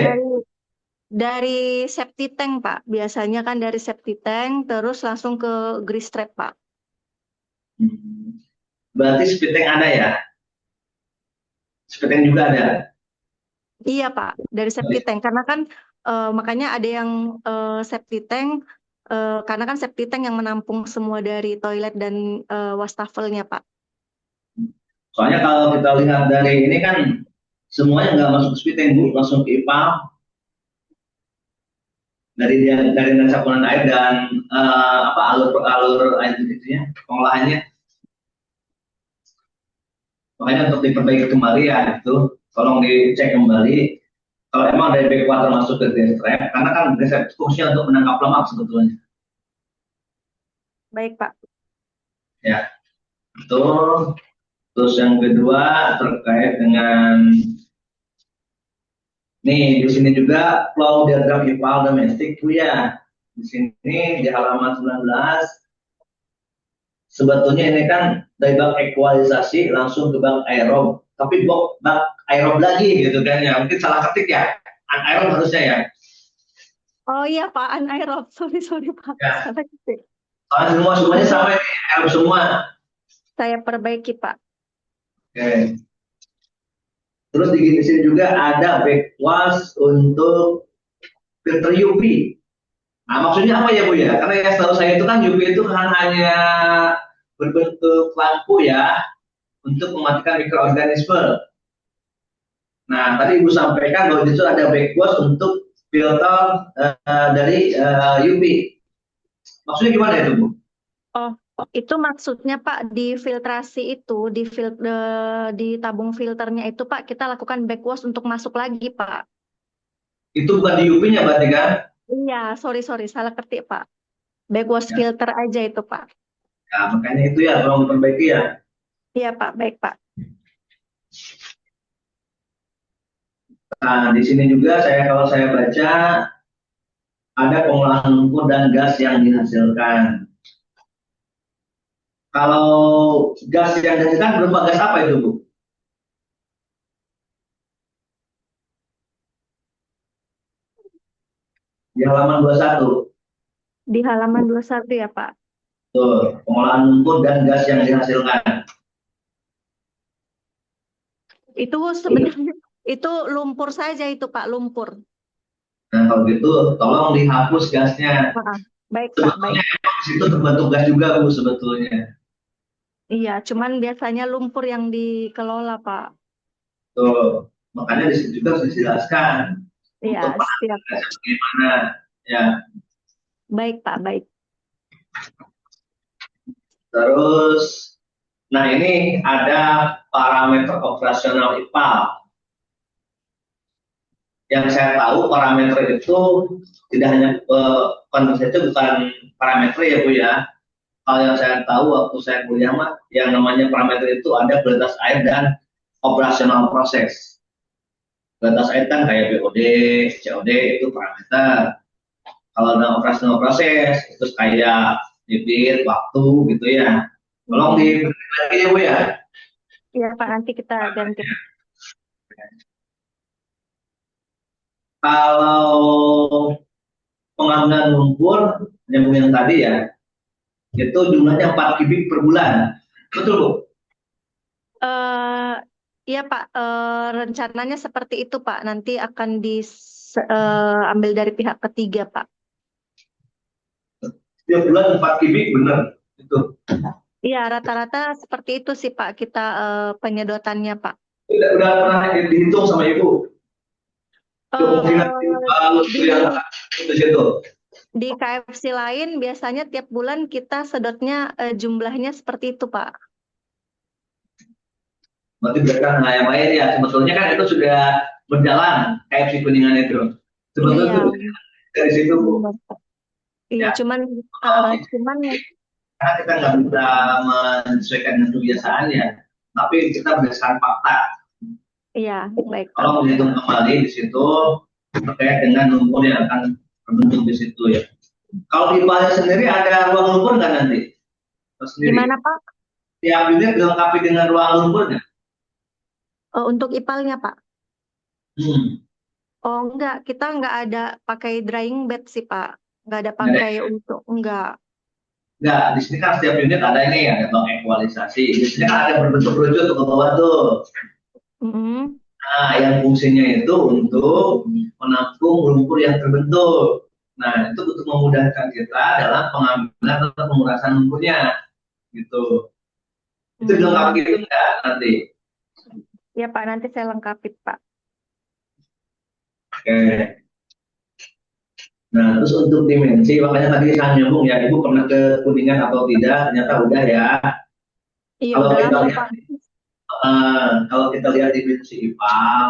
S2: Dari septic tank Pak. Biasanya kan dari septic tank terus langsung ke grease trap Pak.
S5: Hmm. Berarti spiteng ada ya? Spiteng juga ada?
S2: Iya Pak, dari septic tank karena kan makanya ada yang septic tank karena kan septic tank yang menampung semua dari toilet dan wastafelnya Pak.
S5: Soalnya kalau kita lihat dari ini kan semuanya nggak masuk ke spiteng Bu, langsung ke IPAL. Dari campuran air dan alur air itunya pengolahannya. Makanya untuk diperbaiki kembali ya itu tolong dicek kembali kalau emang dari backwater masuk ke gas trap, karena kan gas trap fungsinya untuk menangkap lemak sebetulnya.
S2: Baik Pak.
S5: Ya, itu. Terus yang kedua terkait dengan nih di sini juga flow diagram IPAL domestik Bu ya. Di sini di halaman 19 sebetulnya ini kan dari bak ekualisasi langsung ke bak aerob, tapi bak aerob lagi gitu kan ya, mungkin salah ketik ya, anaerob harusnya ya.
S2: Oh iya Pak, anaerob. Sorry Pak.
S5: Ya,
S2: Salah ketik.
S5: soalnya semuanya sama ini, aerob semua.
S2: Saya perbaiki Pak.
S5: Oke. Terus di sini juga ada backwash untuk filter UV. Nah, maksudnya apa ya Bu ya? Karena yang setahu saya itu kan UV itu kan hanya berbentuk lampu ya untuk mematikan mikroorganisme. Nah, tadi Ibu sampaikan bahwa itu ada backwash untuk filter dari UV. Maksudnya gimana itu Bu?
S2: Oh, itu maksudnya Pak di filtrasi itu di tabung filternya itu Pak kita lakukan backwash untuk masuk lagi Pak.
S5: Itu bukan di UV-nya berarti kan?
S2: Iya, sorry salah ketik Pak. Backwash
S5: Ya,
S2: filter aja itu Pak.
S5: ya makanya itu ya tolong diperbaiki ya.
S2: Iya Pak, baik Pak.
S5: Nah, di sini juga kalau saya baca ada pengolahan lumpur dan gas yang dihasilkan. Kalau gas yang dihasilkan berupa gas apa itu Bu? Di halaman 21.
S2: Di halaman 21 ya Pak.
S5: Tuh, pengolahan lumpur dan gas yang dihasilkan.
S2: Itu sebenarnya itu lumpur saja itu Pak, lumpur.
S5: Nah, kalau gitu tolong dihapus gasnya.
S2: Maaf. Baik Pak, baik.
S5: Sebetulnya emang di situ terbentuk gas juga Bu sebetulnya.
S2: Iya, cuman biasanya lumpur yang dikelola Pak.
S5: Tuh, makanya di situ juga harus dijelaskan
S2: Iya,
S5: untuk
S2: siap.
S5: gasnya bagaimana. Ya,
S2: Baik Pak, baik.
S5: terus, nah ini ada parameter operasional IPAL. Yang saya tahu parameter itu tidak hanya konversi itu bukan parameter ya Bu ya. Kalau yang saya tahu waktu saya kuliah mah yang namanya parameter itu ada kualitas air dan operasional proses. Kualitas air kan kayak BOD, COD itu parameter. Kalau dalam operasional proses itu kayak bibit, waktu gitu ya. Tolong diperhatikan lagi ya Bu ya.
S2: Iya Pak, nanti kita ganti.
S5: Kalau pengambilan lumpur, yang tadi ya, itu jumlahnya 4 kubik per bulan. Betul, Bu?
S2: Iya Pak, rencananya seperti itu Pak. Nanti akan diambil dari pihak ketiga Pak.
S5: Setiap bulan 4 kubik, benar. Itu.
S2: Iya, rata-rata seperti itu sih Pak, kita penyedotannya Pak.
S5: Udah pernah dihitung sama Ibu? Kemungkinan yang di situ.
S2: Di KFC lain biasanya tiap bulan kita sedotnya jumlahnya seperti itu Pak.
S5: Berarti berdasarkan yang lain ya, sebetulnya kan itu sudah berjalan KFC Kuningan itu. Sebetulnya itu dari situ, Bu.
S2: Iya,
S5: Ya.
S2: cuman
S5: Karena kita nggak bisa menyesuaikan dengan kebiasaannya, tapi kita berdasarkan fakta.
S2: iya, baik.
S5: Kalau menghitung kembali di situ terkait dengan lumpur yang akan terbentuk di situ ya. Kalau di IPA sendiri ada ruang lumpur nggak nanti?
S2: Gimana Pak?
S5: Tiap unit dilengkapi dengan ruang lumpurnya?
S2: Untuk IPAL-nya Pak? Oh enggak, kita nggak ada pakai drying bed sih Pak. Nggak ada pakai untuk, enggak.
S5: Enggak, di sini kan setiap unit ada ini ya, ada bank ekualisasi. Di sini kan ada berbentuk kerucut ke bawah tuh. Nah, yang fungsinya itu untuk menampung lumpur yang terbentuk. Nah, itu untuk memudahkan kita dalam pengambilan atau pengurasan lumpurnya, gitu. Itu dilengkapi gitu enggak nanti?
S2: Ya Pak, nanti saya lengkapi Pak.
S5: Oke. Nah, terus untuk dimensi, makanya tadi saya nyambung ya, Ibu pernah ke Kuningan atau tidak? Ternyata udah ya.
S2: Iya,
S5: Kalau
S2: udah
S5: kita
S2: lama
S5: lihat,
S2: Pak.
S5: kalau kita lihat dimensi IPAL,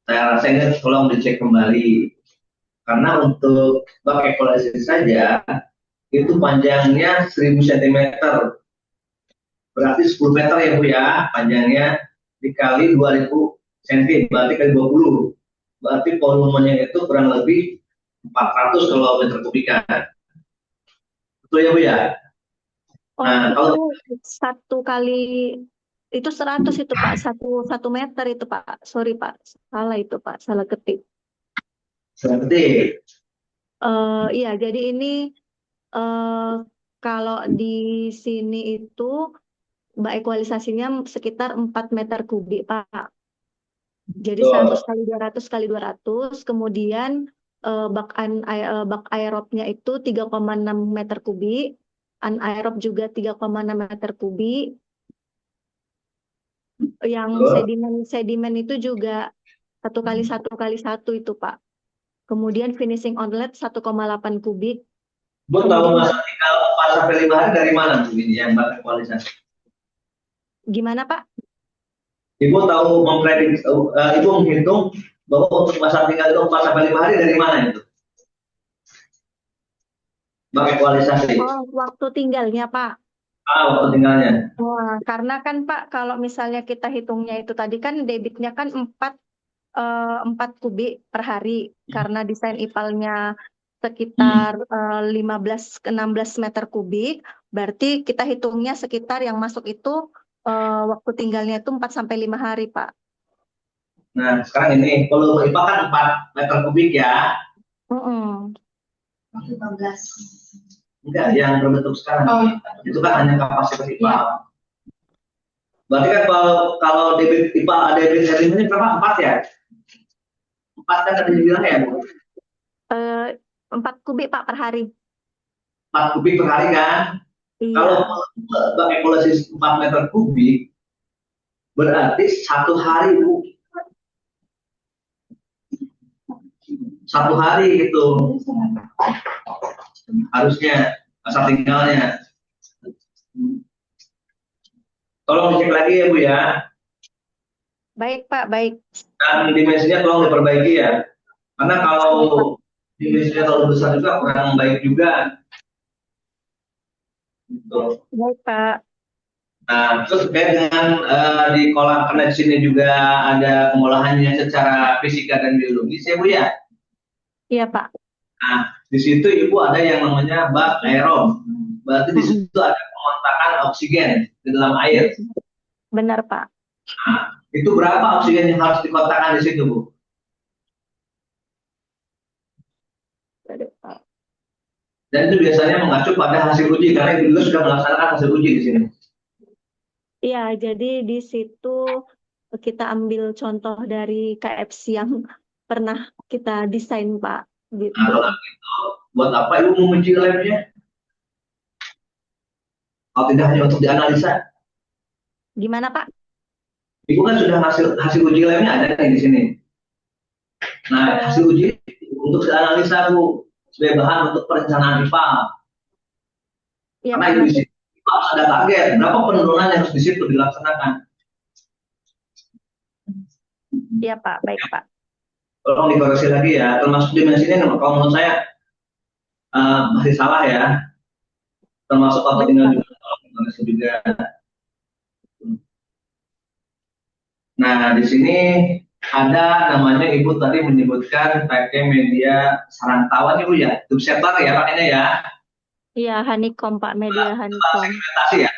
S5: saya rasa ini tolong dicek kembali. Karena untuk bak evaluasi saja, itu panjangnya 1000 cm. Berarti 10 meter ya Bu ya, panjangnya dikali 2000 cm, berarti kali 20. Berarti volumenya itu kurang lebih 400 kalau meter kubikan. Betul ya Bu ya? Nah, kalau
S2: satu kali itu 100 itu Pak, satu meter itu Pak. Sorry Pak, salah itu Pak, salah ketik.
S5: Seperti
S2: Iya, jadi ini kalau di sini itu bak ekualisasinya sekitar 4 meter kubik Pak. Jadi 100 kali 200 kali 200, kemudian bak aerobnya itu 3,6 meter kubik, anaerob juga 3,6 meter kubik. Yang sedimen itu juga 1 kali 1 kali 1 itu Pak. Kemudian finishing outlet 1,8 kubik.
S5: Bu tahu masa tinggal 4 sampai 5 hari dari mana Bu ini yang bak ekualisasi?
S2: Gimana Pak?
S5: Ibu tahu memprediksi, Ibu menghitung bahwa untuk masa tinggal itu 4 sampai 5 hari dari mana itu? Bak ekualisasi.
S2: Oh, waktu tinggalnya Pak.
S5: Waktu tinggalnya.
S2: Wah, karena kan Pak, kalau misalnya kita hitungnya itu tadi kan debitnya kan 4 kubik per hari. Karena desain IPAL-nya sekitar 15 ke 16 meter kubik, berarti kita hitungnya sekitar yang masuk itu waktu tinggalnya itu 4 sampai 5 hari, Pak.
S5: Nah, sekarang ini, kalau IPA kan 4 meter kubik ya.
S1: 15.
S5: Enggak, yang berbentuk sekarang. Itu kan hanya kapasitas IPA.
S1: Ya.
S5: Berarti kan kalau debit IPA, debit elemennya berapa? 4 ya? 4 kan tadi dibilang ya, Bu?
S2: 4 kubik, Pak, per hari.
S5: 4 kubik per hari kan?
S2: Iya.
S5: Kalau bak evaluasi 4 meter kubik, berarti 1 hari, Bu. 1 hari gitu. Harusnya masa tinggalnya. Tolong dicek lagi ya Bu ya.
S2: Baik Pak, baik.
S5: Dan dimensinya tolong diperbaiki ya. Karena kalau dimensinya terlalu besar juga kurang baik juga. Gitu.
S2: Baik Pak.
S5: Nah, terus terkait dengan di kolam koneksi ini juga ada pengolahannya secara fisika dan biologis ya Bu ya?
S2: Iya Pak.
S5: Nah, di situ Ibu ada yang namanya bak aerob. Berarti di situ ada pemontakan oksigen di dalam air.
S2: Benar Pak.
S5: Nah, itu berapa oksigen yang harus dikotakkan di situ Bu? Dan itu biasanya mengacu pada hasil uji karena Ibu juga sudah melaksanakan hasil uji di sini.
S2: Iya, jadi di situ kita ambil contoh dari KFC yang pernah kita desain, Pak. Gitu.
S5: Nah, kalau gitu, buat apa Ibu menguji labnya? Kalau tidak hanya untuk dianalisa.
S2: Gimana, Pak?
S5: Ibu kan sudah hasil uji labnya ada di sini. Nah, hasil uji untuk dianalisa Bu sebagai bahan untuk perencanaan IPA.
S2: Iya,
S5: Karena
S2: Pak,
S5: itu di
S2: nanti.
S5: situ harus ada target, berapa penurunan yang harus di situ dilaksanakan.
S2: Iya, Pak. Baik, Pak.
S5: Tolong dikoreksi lagi ya, termasuk dimensi ini kalau menurut saya masih salah ya. Termasuk kalau
S2: Baik,
S5: tinggal
S2: Pak.
S5: juga, tolong dikoreksi juga. Nah, di sini ada namanya Ibu tadi menyebutkan pakai media sarantauan Ibu ya, tube setter ya pakainya ya.
S2: Iya, honeycomb, Pak. Media honeycomb.
S5: Segmentasi ya.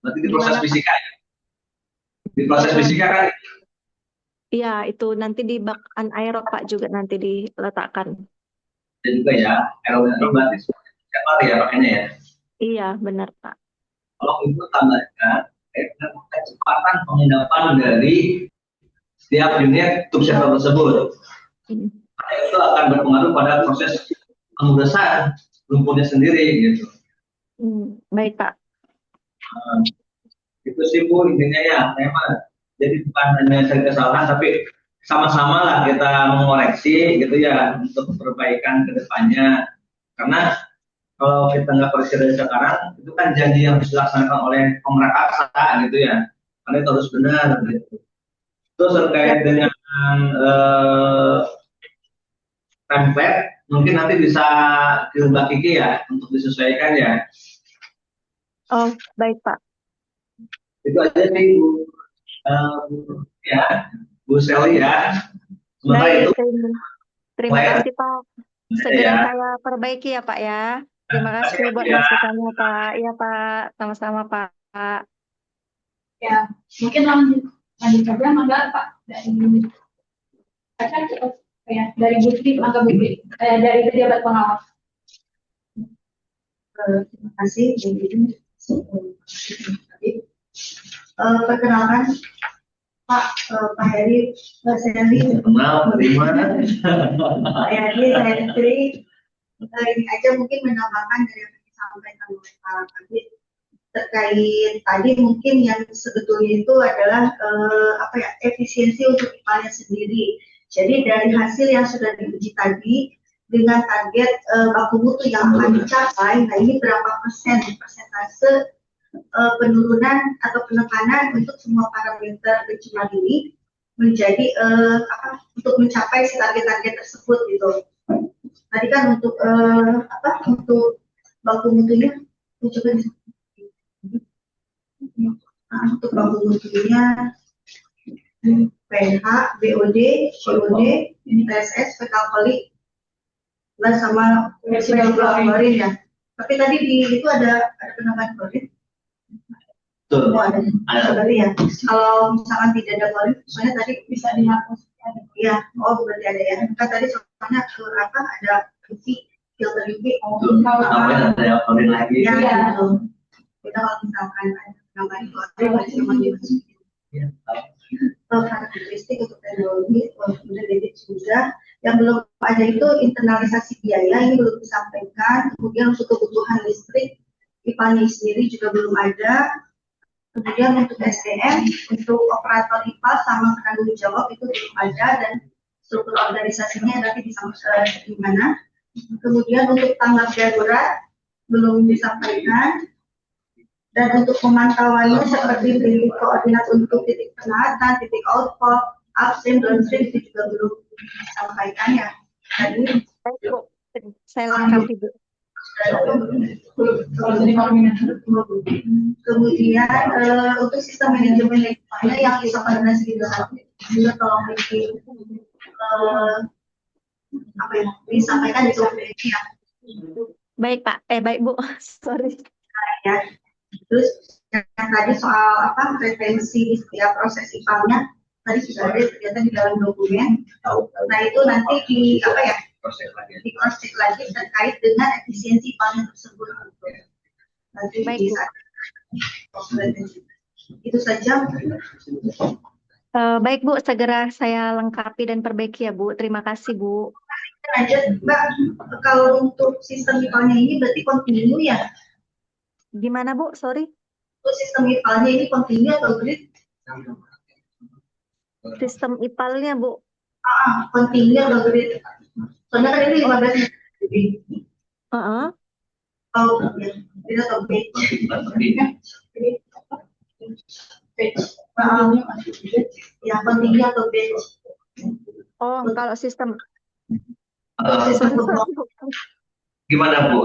S5: Berarti di proses
S2: Gimana, Pak?
S5: fisika ya. Di proses fisika kan
S2: Iya, itu nanti di bak anaerob, Pak, juga nanti diletakkan.
S5: ada juga ya, aerob berarti setter ya pakainya ya.
S2: Iya, benar, Pak.
S5: Kalau Ibu tambahkan kecepatan pengendapan dari setiap unit tube setter tersebut. Karena itu akan berpengaruh pada proses pengurusan lumpurnya sendiri gitu.
S2: Baik, Pak.
S5: Itu sih Bu intinya ya, memang. Jadi bukan hanya cari kesalahan, tapi sama-sama lah kita mengoreksi gitu ya untuk perbaikan ke depannya. Karena kalau kita nggak koreksi dari sekarang, itu kan janji yang harus dilaksanakan oleh pemrakarsa gitu ya. Karena itu harus benar gitu. Terus terkait dengan template, mungkin nanti bisa ke Mbak Kiki ya untuk disesuaikan ya.
S2: Oh, baik, Pak.
S5: Itu aja sih Bu. Ya, Bu Sally ya. Sementara
S2: Baik,
S5: itu,
S2: terima
S5: saya-
S2: kasih, Pak. Segera saya perbaiki ya, Pak ya. Terima kasih buat
S5: ya.
S2: masukannya, Pak. Iya, Pak. Sama-sama, Pak.
S1: Ya, mungkin lanjut saja, mangga Pak dari Bukti, mangga Bukti, dari pejabat pengawas.
S6: Terima kasih. Perkenalkan Pak Heri, Mbak Sandy.
S5: Kenal dari mana?
S6: Pak Heri, saya Putri. Ini aja mungkin menambahkan dari yang disampaikan oleh Pak Kabit terkait tadi mungkin yang sebetulnya itu adalah efisiensi untuk IPA-nya sendiri. Jadi dari hasil yang sudah diuji tadi dengan target baku mutu yang akan dicapai, nah ini berapa persentase penurunan atau penekanan untuk semua parameter benchmark ini menjadi untuk mencapai si target-target tersebut gitu. Tadi kan untuk untuk baku mutunya, untuk baku mutunya PH, BOD, COD, TSS, PKKOLI, sama klorin ya. Tapi tadi di itu ada penambahan klorin.
S5: Betul.
S6: Oh, ada. Berarti ya. Kalau misalkan tidak ada klorin, soalnya tadi bisa dihapus. Iya. Oh, berarti ada ya. Kan tadi soalnya ada UV, filter UV.
S5: Namanya ada klorin lagi.
S6: Ya, gitu. Kita kalau misalkan ada penambahan klorin, masih dimasukin. Karakteristik untuk teknologi, kemudian debit juga. Yang belum ada itu internalisasi biaya, ini belum disampaikan. Kemudian untuk kebutuhan listrik, IPA-nya sendiri juga belum ada. Kemudian untuk SDM, untuk operator IPA sama penanggung jawab itu belum ada, dan struktur organisasinya nanti bisa di mana. Kemudian untuk tanggap darurat belum disampaikan. Dan untuk pemantauannya seperti titik koordinat untuk titik penahatan, titik output, upstream, downstream itu juga belum disampaikan ya. Jadi,
S2: saya lengkapi, Bu.
S6: Kemudian untuk sistem manajemen lingkungannya yang ISO koordinasi juga tolong disampaikan di sini ya.
S2: Baik, Pak. Baik, Bu. Sorry.
S6: Ya. Terus yang tadi soal referensi di setiap proses IPA-nya tadi sudah ada ternyata di dalam dokumen. Nah itu nanti
S5: proses lagi.
S6: di cross check lagi terkait dengan efisiensi panel tersebut. Nanti
S2: Baik, Bu.
S6: bisa itu saja.
S2: Baik Bu, segera saya lengkapi dan perbaiki ya Bu. Terima kasih Bu.
S6: Lanjut Mbak, kalau untuk sistem IPAL-nya ini berarti kontinu ya?
S2: Gimana Bu? Sorry.
S6: Untuk sistem IPAL-nya ini kontinu atau grid?
S2: Sistem IPAL-nya Bu.
S6: Kontinu atau grid? Soalnya kan ini 15 meter kubik.
S2: Heeh.
S6: Oh, ya. Grid atau grid? Ya, kontinu atau grid?
S2: Oh, kalau sistem
S6: Sistem
S2: sorry, Bu.
S5: Gimana Bu?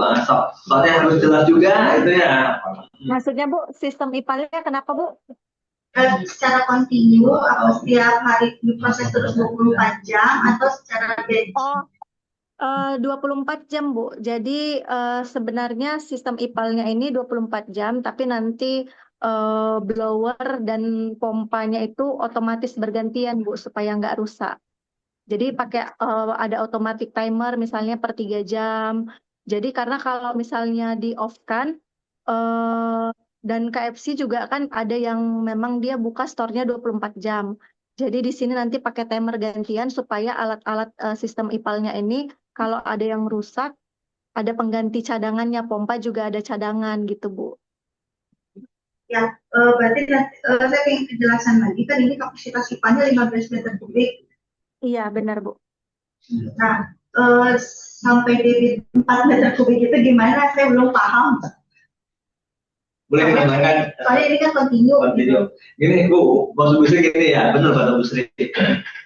S5: Soalnya harus jelas juga itu ya.
S2: Maksudnya Bu, sistem IPAL-nya kenapa Bu?
S6: Secara kontinu atau setiap hari diproses terus 24 jam atau secara batch?
S2: Oh, 24 jam Bu. Jadi sebenarnya sistem IPAL-nya ini 24 jam, tapi nanti blower dan pompanya itu otomatis bergantian Bu, supaya nggak rusak. Jadi pakai ada automatic timer misalnya per 3 jam. Jadi karena kalau misalnya di off kan dan KFC juga kan ada yang memang dia buka store-nya 24 jam. Jadi di sini nanti pakai timer gantian supaya alat-alat sistem IPAL-nya ini kalau ada yang rusak ada pengganti cadangannya, pompa juga ada cadangan gitu Bu.
S6: Ya, berarti saya ingin kejelasan lagi, kan ini kapasitas IPA-nya 15 meter kubik.
S2: Iya benar Bu.
S6: Nah, sampai debit 4 meter kubik itu gimana? Saya belum paham.
S5: Boleh ditambahkan?
S6: Soalnya ini kan kontinu.
S5: Kontinu. Gini Bu, maksud Bu Sri gini ya, benar kata Bu Sri.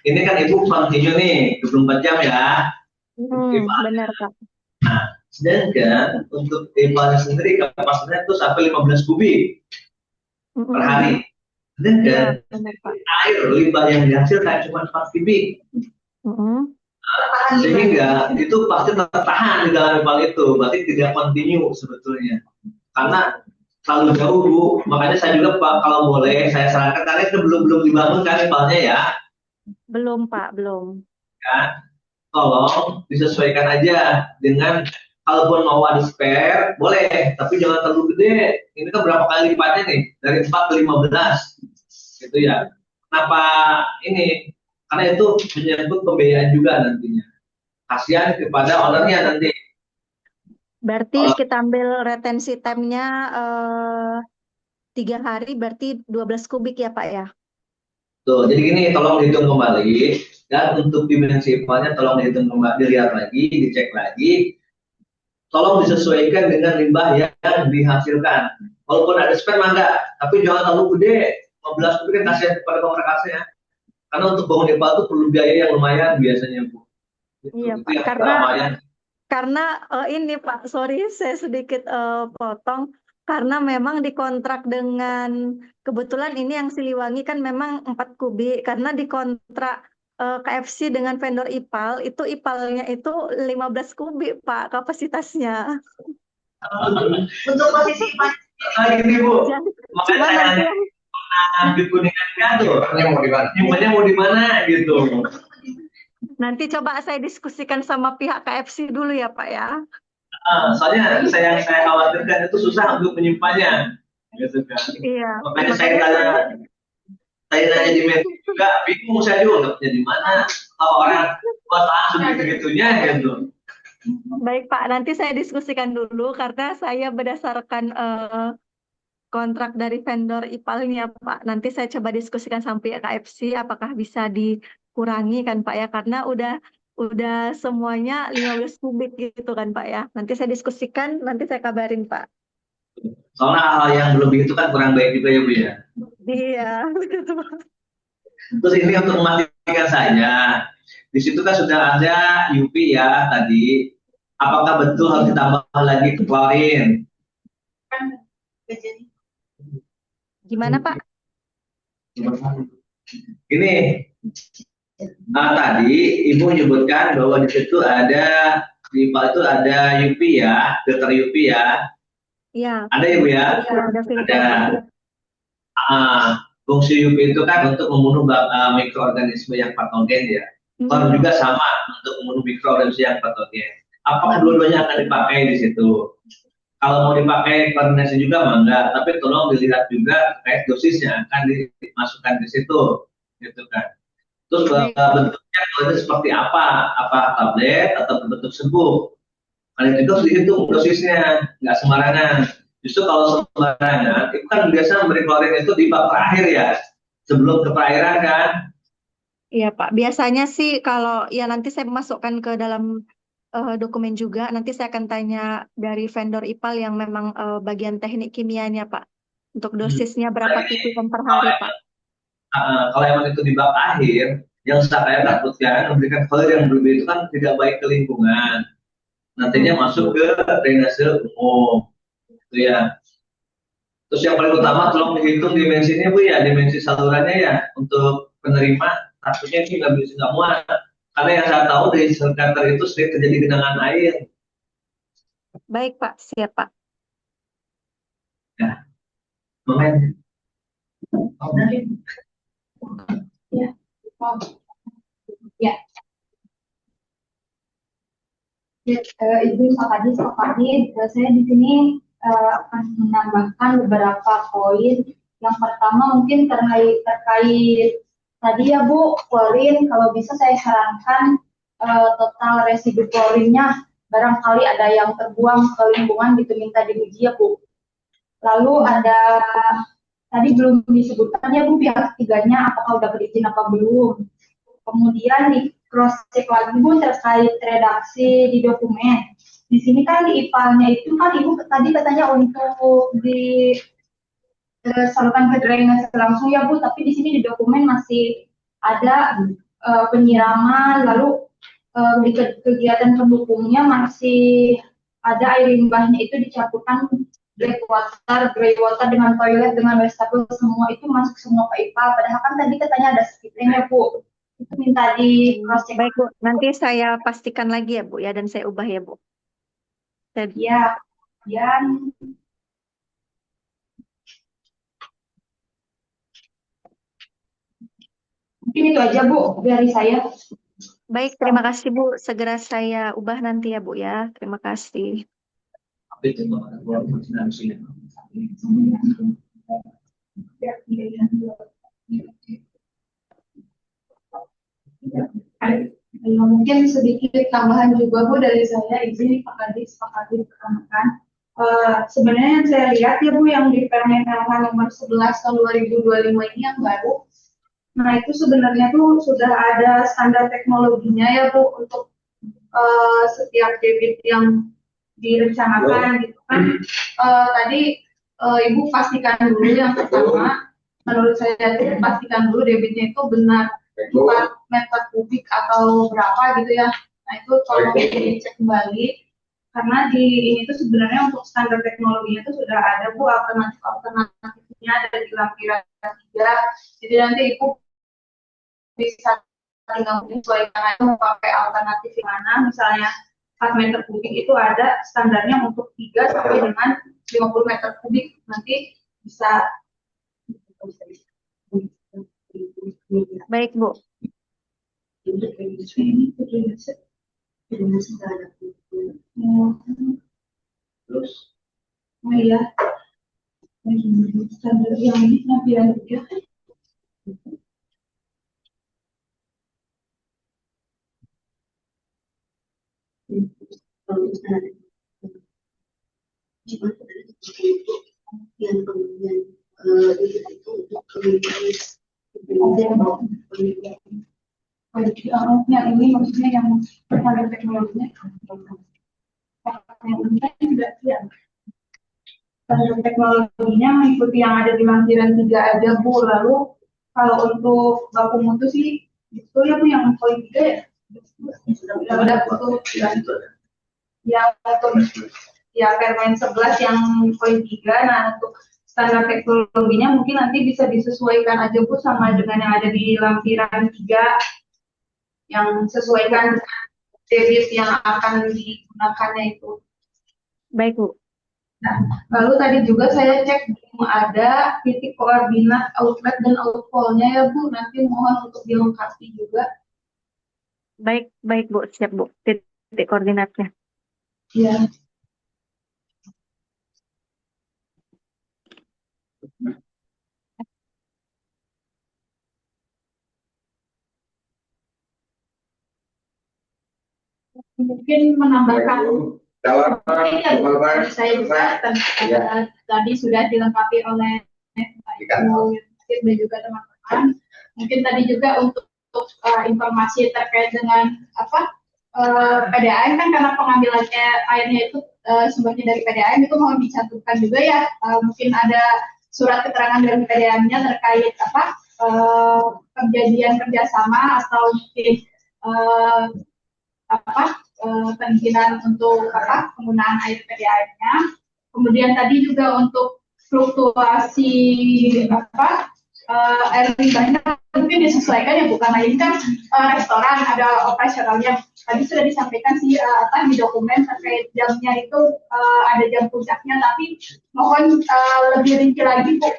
S5: Ini kan Ibu kontinu nih, 24 jam ya.
S2: Benar Kak.
S5: Sedangkan untuk IPA-nya sendiri kapasitasnya itu sampai 15 kubik per hari. Sedangkan
S2: Benar Pak.
S5: air limbah yang dihasilkan cuma 4 kubik. Sehingga itu pasti tertahan di dalam IPAL itu, berarti tidak kontinu sebetulnya. Karena terlalu jauh Bu, makanya saya juga Pak kalau boleh saya sarankan karena itu belum dibangun kan IPAL-nya ya.
S2: Belum Pak, belum.
S5: Ya, tolong disesuaikan aja dengan kalaupun mau ada spare boleh, tapi jangan terlalu gede. Ini kan berapa kali lipatnya nih, dari 4 ke 15 gitu ya. Kenapa ini? Karena itu menyangkut pembiayaan juga nantinya. Kasihan kepada ownernya nanti.
S2: Berarti kita ambil retensi time-nya 3 hari, berarti 12 kubik ya Pak ya?
S5: Tuh, jadi gini, tolong dihitung kembali. Dan untuk dimensi IPAL-nya tolong dihitung kembali, dilihat lagi, dicek lagi. Tolong disesuaikan dengan limbah yang dihasilkan. Walaupun ada spare enggak, tapi jangan terlalu gede. 15 kubik kan kasihan kepada pengrekasnya. Karena untuk bangun IPAL itu perlu biaya yang lumayan biasanya Bu.
S2: Iya
S5: Itu
S2: Pak,
S5: yang
S2: karena ini Pak, sorry saya sedikit potong. Karena memang dikontrak dengan, kebetulan ini yang Siliwangi kan memang 4 kubik. Karena dikontrak KFC dengan vendor IPAL, itu IPAL-nya itu 15 kubik Pak kapasitasnya.
S6: Untuk posisi IPA
S5: ini Bu, makanya
S2: Cuma
S5: saya
S2: nanti
S5: ambil kuningan tuh. Nyimpannya mau di mana gitu.
S2: nanti coba saya diskusikan sama pihak KFC dulu ya Pak ya.
S5: Soalnya saya khawatirkan itu susah untuk menyimpannya, gitu kan.
S2: Iya.
S5: Makanya saya tanya di media juga, bingung saya juga nggak punya di mana. Kalau orang buat langsung gitu-gitunya gitu.
S2: Baik Pak, nanti saya diskusikan dulu karena saya berdasarkan kontrak dari vendor IPAL-nya Pak. Nanti saya coba diskusikan sampai KFC apakah bisa dikurangi kan Pak ya, karena udah semuanya 15 kubik gitu kan Pak ya. Nanti saya diskusikan, nanti saya kabarin Pak.
S5: Soalnya hal yang berlebih itu kan kurang baik juga ya Bu ya.
S2: Iya, begitu Pak.
S5: Terus ini untuk memastikan saja, di situ kan sudah ada UV ya tadi. Apakah betul harus ditambah lagi klorin?
S2: Gimana Pak?
S5: Ini tadi Ibu menyebutkan bahwa di situ ada di IPAL itu ada UV ya, filter UV ya.
S2: Iya.
S5: Ada ya Bu ya?
S2: Iya, ada filter.
S5: Fungsi UV itu kan untuk membunuh mikroorganisme yang patogen ya. Kalau juga sama untuk menu mikro dan siang patoknya. Apakah dua-duanya akan dipakai di situ? Kalau mau dipakai koordinasi juga mah enggak, tapi tolong dilihat juga terkait dosisnya akan dimasukkan di situ, gitu kan. Terus bentuknya kalau itu seperti apa? Apa tablet atau berbentuk serbuk? Kalian juga harus dihitung dosisnya, nggak sembarangan. Justru kalau sembarangan, itu kan biasa memberi klorin itu di bab terakhir ya, sebelum ke perairan kan.
S2: Iya Pak, biasanya sih kalau ya nanti saya masukkan ke dalam dokumen juga, nanti saya akan tanya dari vendor IPAL yang memang bagian teknik kimianya Pak, untuk dosisnya berapa titisan per hari Pak.
S5: Kalau emang itu di bab akhir, yang saya takutkan memberikan klorin yang berlebih itu kan tidak baik ke lingkungan. Nantinya masuk ke drainase umum, gitu ya. Terus yang paling utama tolong dihitung dimensinya Bu ya, dimensi salurannya ya untuk penerima. Takutnya ini nggak muat. Karena yang saya tahu dari shelter itu sering terjadi genangan air.
S2: Baik Pak, siap Pak.
S5: Ya, makanya.
S1: Ya. Ya. Ibu Pak Kadis, saya di sini akan menambahkan beberapa poin. Yang pertama mungkin terkait tadi ya Bu, klorin kalau bisa saya sarankan total residu klorinnya barangkali ada yang terbuang ke lingkungan gitu minta diuji ya Bu. Lalu ada tadi belum disebutkan ya Bu pihak ketiganya apakah udah berizin apa belum. Kemudian di cross check lagi Bu terkait redaksi di dokumen. Di sini kan di IPA-nya itu kan Ibu tadi katanya untuk di salurkan ke drainase langsung ya Bu, tapi di sini di dokumen masih ada penyiraman, lalu di kegiatan pendukungnya masih ada air limbahnya itu dicampurkan black water, grey water dengan toilet, dengan wastafel, semua itu masuk semua ke IPA. Padahal kan tadi katanya ada skipnya Bu. Itu minta di cross check.
S2: Baik Bu, nanti saya pastikan lagi ya Bu ya dan saya ubah ya Bu.
S1: Ya, dan mungkin itu aja Bu dari saya.
S2: Baik, terima kasih Bu. Segera saya ubah nanti ya Bu ya. Terima kasih.
S1: Mungkin sedikit tambahan juga Bu dari saya, izin Pak Kadis rekan-rekan. Sebenarnya yang saya lihat ya Bu yang di Permen LH nomor 11 tahun 2025 ini yang baru. Nah itu sebenarnya tuh sudah ada standar teknologinya ya Bu untuk setiap debit yang direncanakan gitu kan. Tadi Ibu pastikan dulu yang pertama, menurut saya itu pastikan dulu debitnya itu benar 4 meter kubik atau berapa gitu ya. Nah itu tolong dicek kembali karena di ini tuh sebenarnya untuk standar teknologinya itu sudah ada Bu alternatifnya dari lampiran 3. Jadi nanti Ibu bisa tinggal menyesuaikan aja mau pakai alternatif yang mana, misalnya 4 meter kubik itu ada standarnya untuk 3 sampai dengan 50 meter kubik, nanti bisa.
S2: Baik Bu.
S5: Terus?
S1: Oh iya, standar yang ini lampiran 3.
S6: Yang kemudian itu untuk
S1: yang ini maksudnya yang standar teknologinya juga ya. Standar teknologinya mengikuti yang ada di lampiran 3 aja Bu. Lalu kalau untuk baku mutu sih itu ya Bu yang poin 3 ya. Sudah ada untuk ya untuk ya Permen 11 yang poin 3. Nah untuk standar teknologinya mungkin nanti bisa disesuaikan aja Bu sama dengan yang ada di lampiran 3 yang sesuaikan debit yang akan digunakannya itu.
S2: Baik Bu.
S1: Nah, lalu tadi juga saya cek belum ada titik koordinat outlet dan outfall-nya ya Bu. Nanti mohon untuk dilengkapi juga.
S2: Baik, baik Bu, siap Bu. Titik koordinatnya.
S1: Ya. Mungkin menambahkan saya juga tadi sudah dilengkapi oleh Ibu dan juga teman-teman. Mungkin tadi juga untuk informasi terkait dengan PDAM kan karena pengambilannya airnya itu sumbernya dari PDAM itu mohon dicantumkan juga ya. Mungkin ada surat keterangan dari PDAM-nya terkait perjanjian kerjasama atau mungkin perizinan untuk penggunaan air PDAM-nya. Kemudian tadi juga untuk fluktuasi air limbahnya mungkin disesuaikan ya Bu, karena ini kan restoran ada operasionalnya. Tadi sudah disampaikan sih di dokumen terkait jamnya itu ada jam puncaknya, tapi mohon lebih rinci lagi Bu,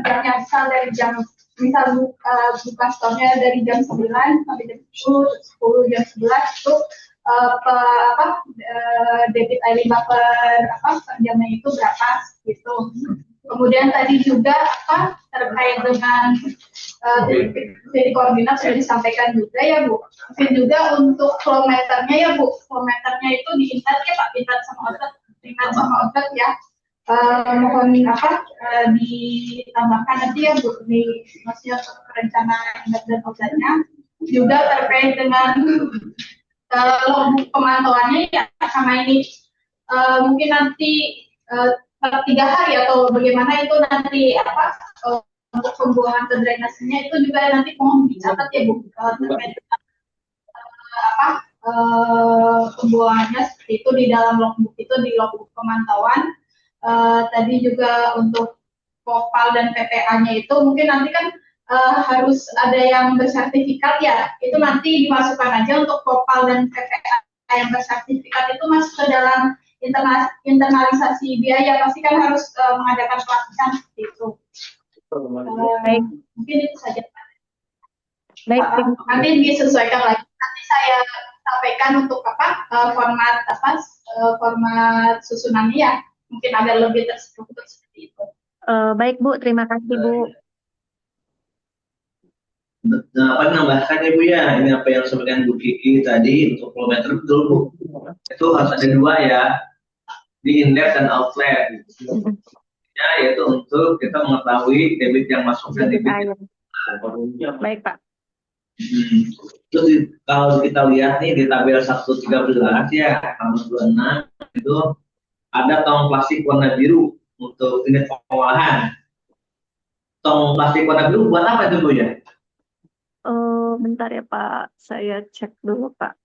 S1: jamnya misal dari jam buka store-nya dari jam 9 sampai jam 10 jam 11 itu debit air limbah per jamnya itu berapa gitu. Kemudian tadi juga terkait dengan dari koordinat sudah disampaikan juga ya Bu. Mungkin juga untuk flow meternya ya Bu. Flow meternya itu diingat ya Pak, ingat sama outlet ya. Mohon ditambahkan nanti ya Bu di maksudnya rencana ingat dan outletnya. Juga terkait dengan logbook pemantauannya ya sama ini mungkin nanti per 3 hari atau bagaimana itu nanti untuk pembuangan ke drainasenya itu juga nanti mohon dicatat ya Bu terkait pembuangannya seperti itu di dalam logbook itu di logbook pemantauan. Tadi juga untuk Popal dan PPA-nya itu mungkin nanti kan harus ada yang bersertifikat ya, itu nanti dimasukkan aja untuk Popal dan PPA yang bersertifikat itu masuk ke dalam internalisasi biaya, pasti kan harus mengadakan pelatihan seperti itu.
S2: Baik.
S1: Mungkin itu saja.
S2: Baik.
S1: Nanti disesuaikan lagi. Nanti saya sampaikan untuk format susunannya ya. Mungkin agak lebih terstruktur seperti itu.
S2: Baik Bu, terima kasih Bu.
S5: Nah, nambahkan ya Bu ya, ini apa yang disampaikan Bu Kiki tadi untuk kilometer betul Bu. Itu harus ada 2 ya, di inlet dan outlet. Ya, yaitu untuk kita mengetahui debit yang masuk dan debit yang keluar.
S2: Baik Pak.
S5: Terus kalau kita lihat nih di tabel 113 ya, tahun 26 itu ada tong plastik warna biru untuk unit pengolahan. Tong plastik warna biru buat apa itu Bu ya?
S2: Bentar ya Pak, saya cek dulu Pak.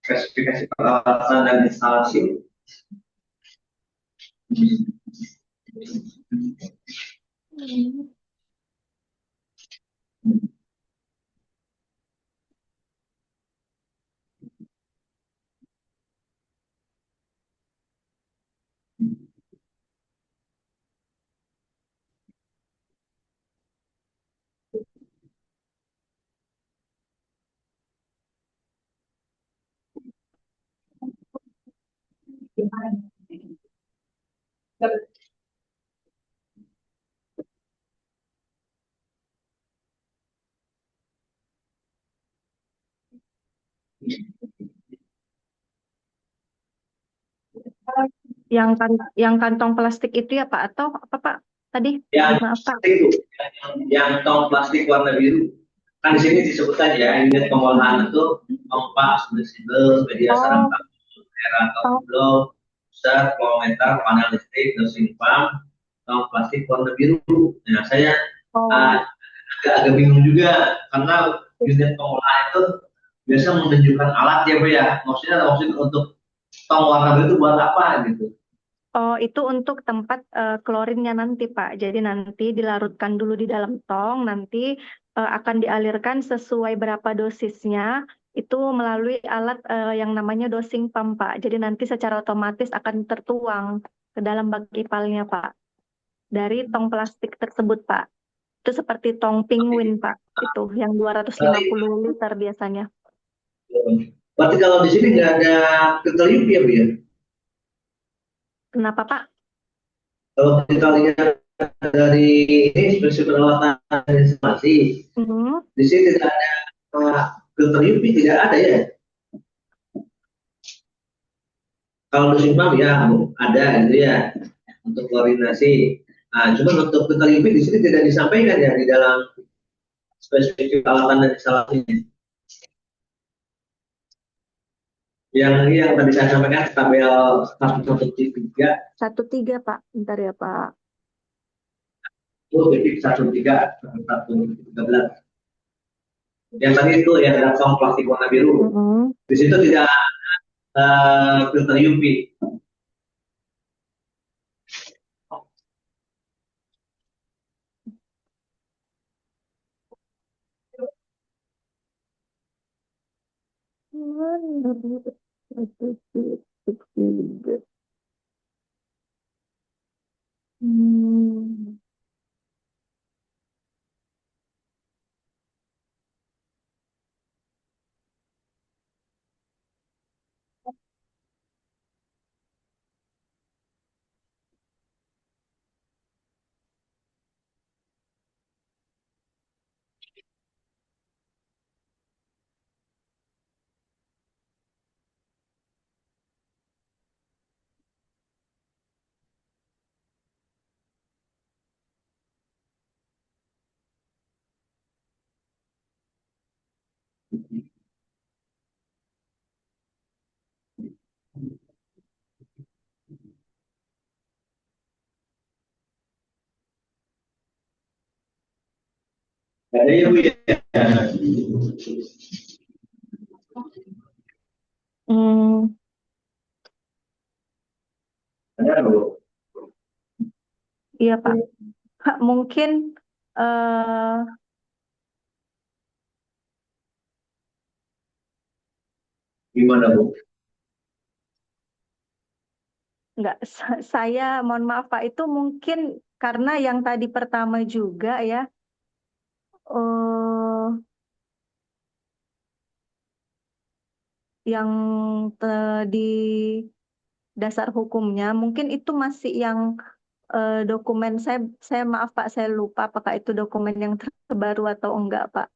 S5: Spesifikasi peralatan dan instalasi.
S2: Yang kantong plastik itu ya Pak, atau apa Pak tadi? Maaf Pak.
S5: Itu yang tong plastik warna biru. Kan di sini disebutkan ya, unit pengolahan itu kompas, fleksibel, media sarang era atau blok, pusat, kilometer, panel listrik, dosing pump, tong plastik warna biru. Nah, saya agak bingung juga karena unit pengolahan itu biasa menunjukkan alat ya Bu ya. Maksudnya untuk tong warna biru itu buat apa gitu?
S2: Oh, itu untuk tempat klorinnya nanti Pak. Jadi nanti dilarutkan dulu di dalam tong, nanti akan dialirkan sesuai berapa dosisnya, itu melalui alat yang namanya dosing pump Pak. Jadi nanti secara otomatis akan tertuang ke dalam bak ipalnya, Pak. Dari tong plastik tersebut, Pak. Itu seperti tong penguin, Pak. Itu yang 250 liter biasanya.
S5: Berarti kalau di sini nggak ada filter UV ya, Bu ya?
S2: Kenapa, Pak?
S5: Kalau kita lihat dari ini spesies perawatan informasi,
S2: Hmm.
S5: di sini tidak ada filter UV, tidak ada ya. Kalau musim pam ya Bu, ada gitu ya untuk koordinasi. Nah, cuma untuk filter UV di sini tidak disampaikan ya di dalam spesifik peralatan dan instalasinya. Yang tadi saya sampaikan tabel 113
S2: 13, Pak. Bentar ya, Pak.
S5: itu titik 13 yang tadi itu yang ada tong plastik warna biru. Di situ tidak filter UV.
S2: Hmm.
S5: Ada ya Bu ya.
S2: Hmm.
S5: Ada Bu.
S2: Iya, Pak. Pak, mungkin eh
S5: Gimana Bu?
S2: enggak, saya mohon maaf, Pak. Itu mungkin karena yang tadi pertama juga ya. Yang di dasar hukumnya mungkin itu masih yang dokumen saya maaf Pak, saya lupa apakah itu dokumen yang terbaru atau enggak, Pak.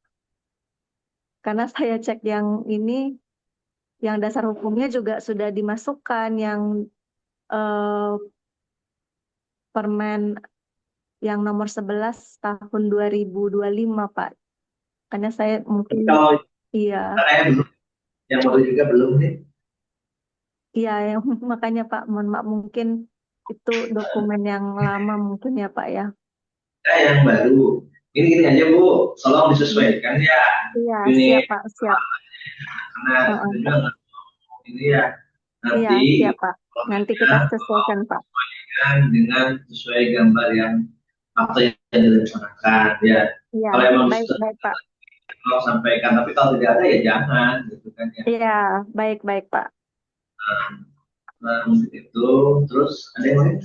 S2: Karena saya cek yang ini, yang dasar hukumnya juga sudah dimasukkan yang eh, Permen yang nomor 11 tahun 2025, Pak. Karena saya mungkin
S5: Kalau
S2: iya.
S5: saya belum, yang baru juga belum nih.
S2: Iya, makanya Pak, mohon maaf mungkin itu dokumen yang lama mungkin ya Pak ya.
S5: Yang baru. Ini aja Bu, tolong disesuaikan ya.
S2: Iya,
S5: Ini
S2: siap Pak, siap.
S5: karena itu juga nggak ini ya.
S2: Iya,
S5: Nanti
S2: siap Pak. Nanti kita sesuaikan Pak.
S5: dengan sesuai gambar yang apa yang direncanakan ya.
S2: Iya,
S5: Kalau emang
S2: baik Pak.
S5: kalau sampaikan, tapi kalau tidak ada ya jangan gitu kan ya.
S2: Iya, baik Pak.
S5: Nah, itu terus ada yang lain?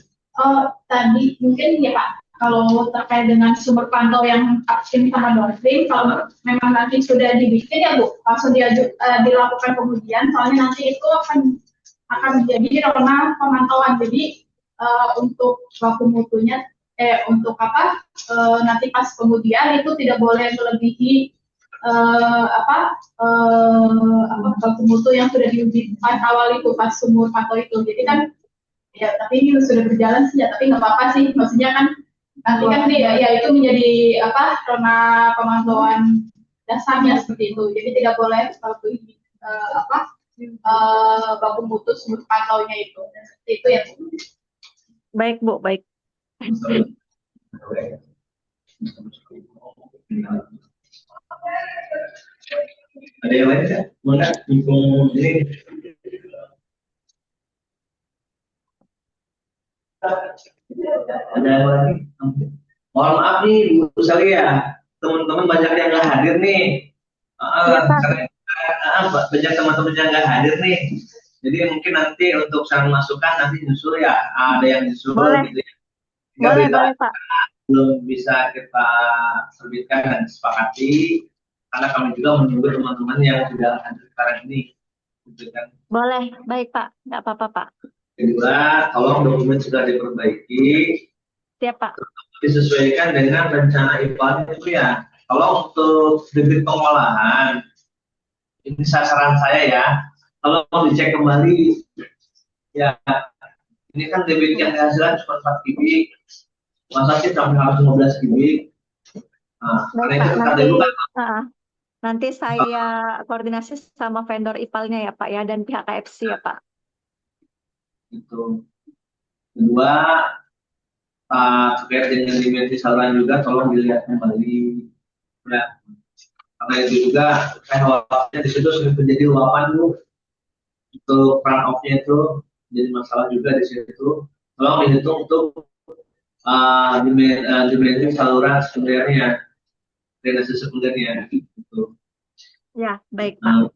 S1: Tadi mungkin ya Pak, kalau terkait dengan sumber pantau yang upstream sama downstream, kalau memang nanti sudah dibikin ya Bu, langsung dilakukan pengujian, soalnya nanti itu akan menjadi ranah pemantauan. Jadi untuk baku mutunya, untuk nanti pas pengujian itu tidak boleh melebihi baku mutu yang sudah diuji pas awal itu, pas sumur pantau itu. Jadi kan ya, tapi ini sudah berjalan sih ya, tapi nggak apa-apa sih, maksudnya kan nanti kan ya itu menjadi karena pemantauan dasarnya seperti itu, jadi tidak boleh melebihi baku mutu sumur pantaunya itu, seperti itu ya Bu.
S2: Baik Bu, baik.
S5: Ada yang lain ya? Mana mumpung ini ada yang lagi? Mohon maaf nih Bu Salia, teman-teman banyak yang nggak hadir nih.
S2: Iya, Pak.
S5: Banyak teman-teman yang nggak hadir nih. Jadi mungkin nanti untuk saran masukan nanti nyusul ya, ada yang nyusul
S2: Boleh.
S5: gitu ya. Jika
S2: Boleh,
S5: beda
S2: boleh Pak.
S5: belum bisa kita terbitkan dan sepakati, karena kami juga menunggu teman-teman yang sudah hadir sekarang ini. Gitu kan.
S2: Boleh, baik Pak. Nggak apa-apa Pak.
S5: Kedua, tolong dokumen sudah diperbaiki,
S2: Siap Pak.
S5: disesuaikan dengan rencana IPA itu ya. Kalau untuk debit pengolahan, ini sasaran saya ya, kalau mau dicek kembali, ya ini kan debit yang dihasilkan cuma 4 kubik, masa sih sampai harus 15 kubik. Nah, karena
S2: Baik
S5: itu
S2: Pak,
S5: kita dulu kan,
S2: nanti saya koordinasi sama vendor IPAL-nya ya Pak ya, dan pihak KFC ya Pak.
S5: itu. Kedua, terkait dengan dimensi saluran juga tolong dilihat kembali. Ya. Karena itu juga saya khawatirnya di situ sering terjadi luapan Bu. Untuk run off-nya itu jadi masalah juga di situ. Tolong dihitung untuk dimensi saluran sekundernya, drainase sekundernya. Gitu.
S2: Ya, baik Pak.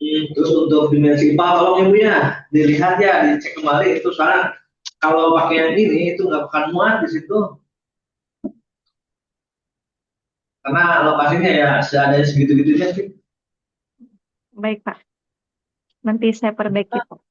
S5: Terus untuk dimensi IPA tolong Ibu ya dilihat ya, dicek kembali itu soalnya kalau pakai yang ini itu nggak akan muat di situ. Karena lokasinya ya seadanya segitu-gitunya sih.
S2: Baik Pak. Nanti saya perbaiki Pak.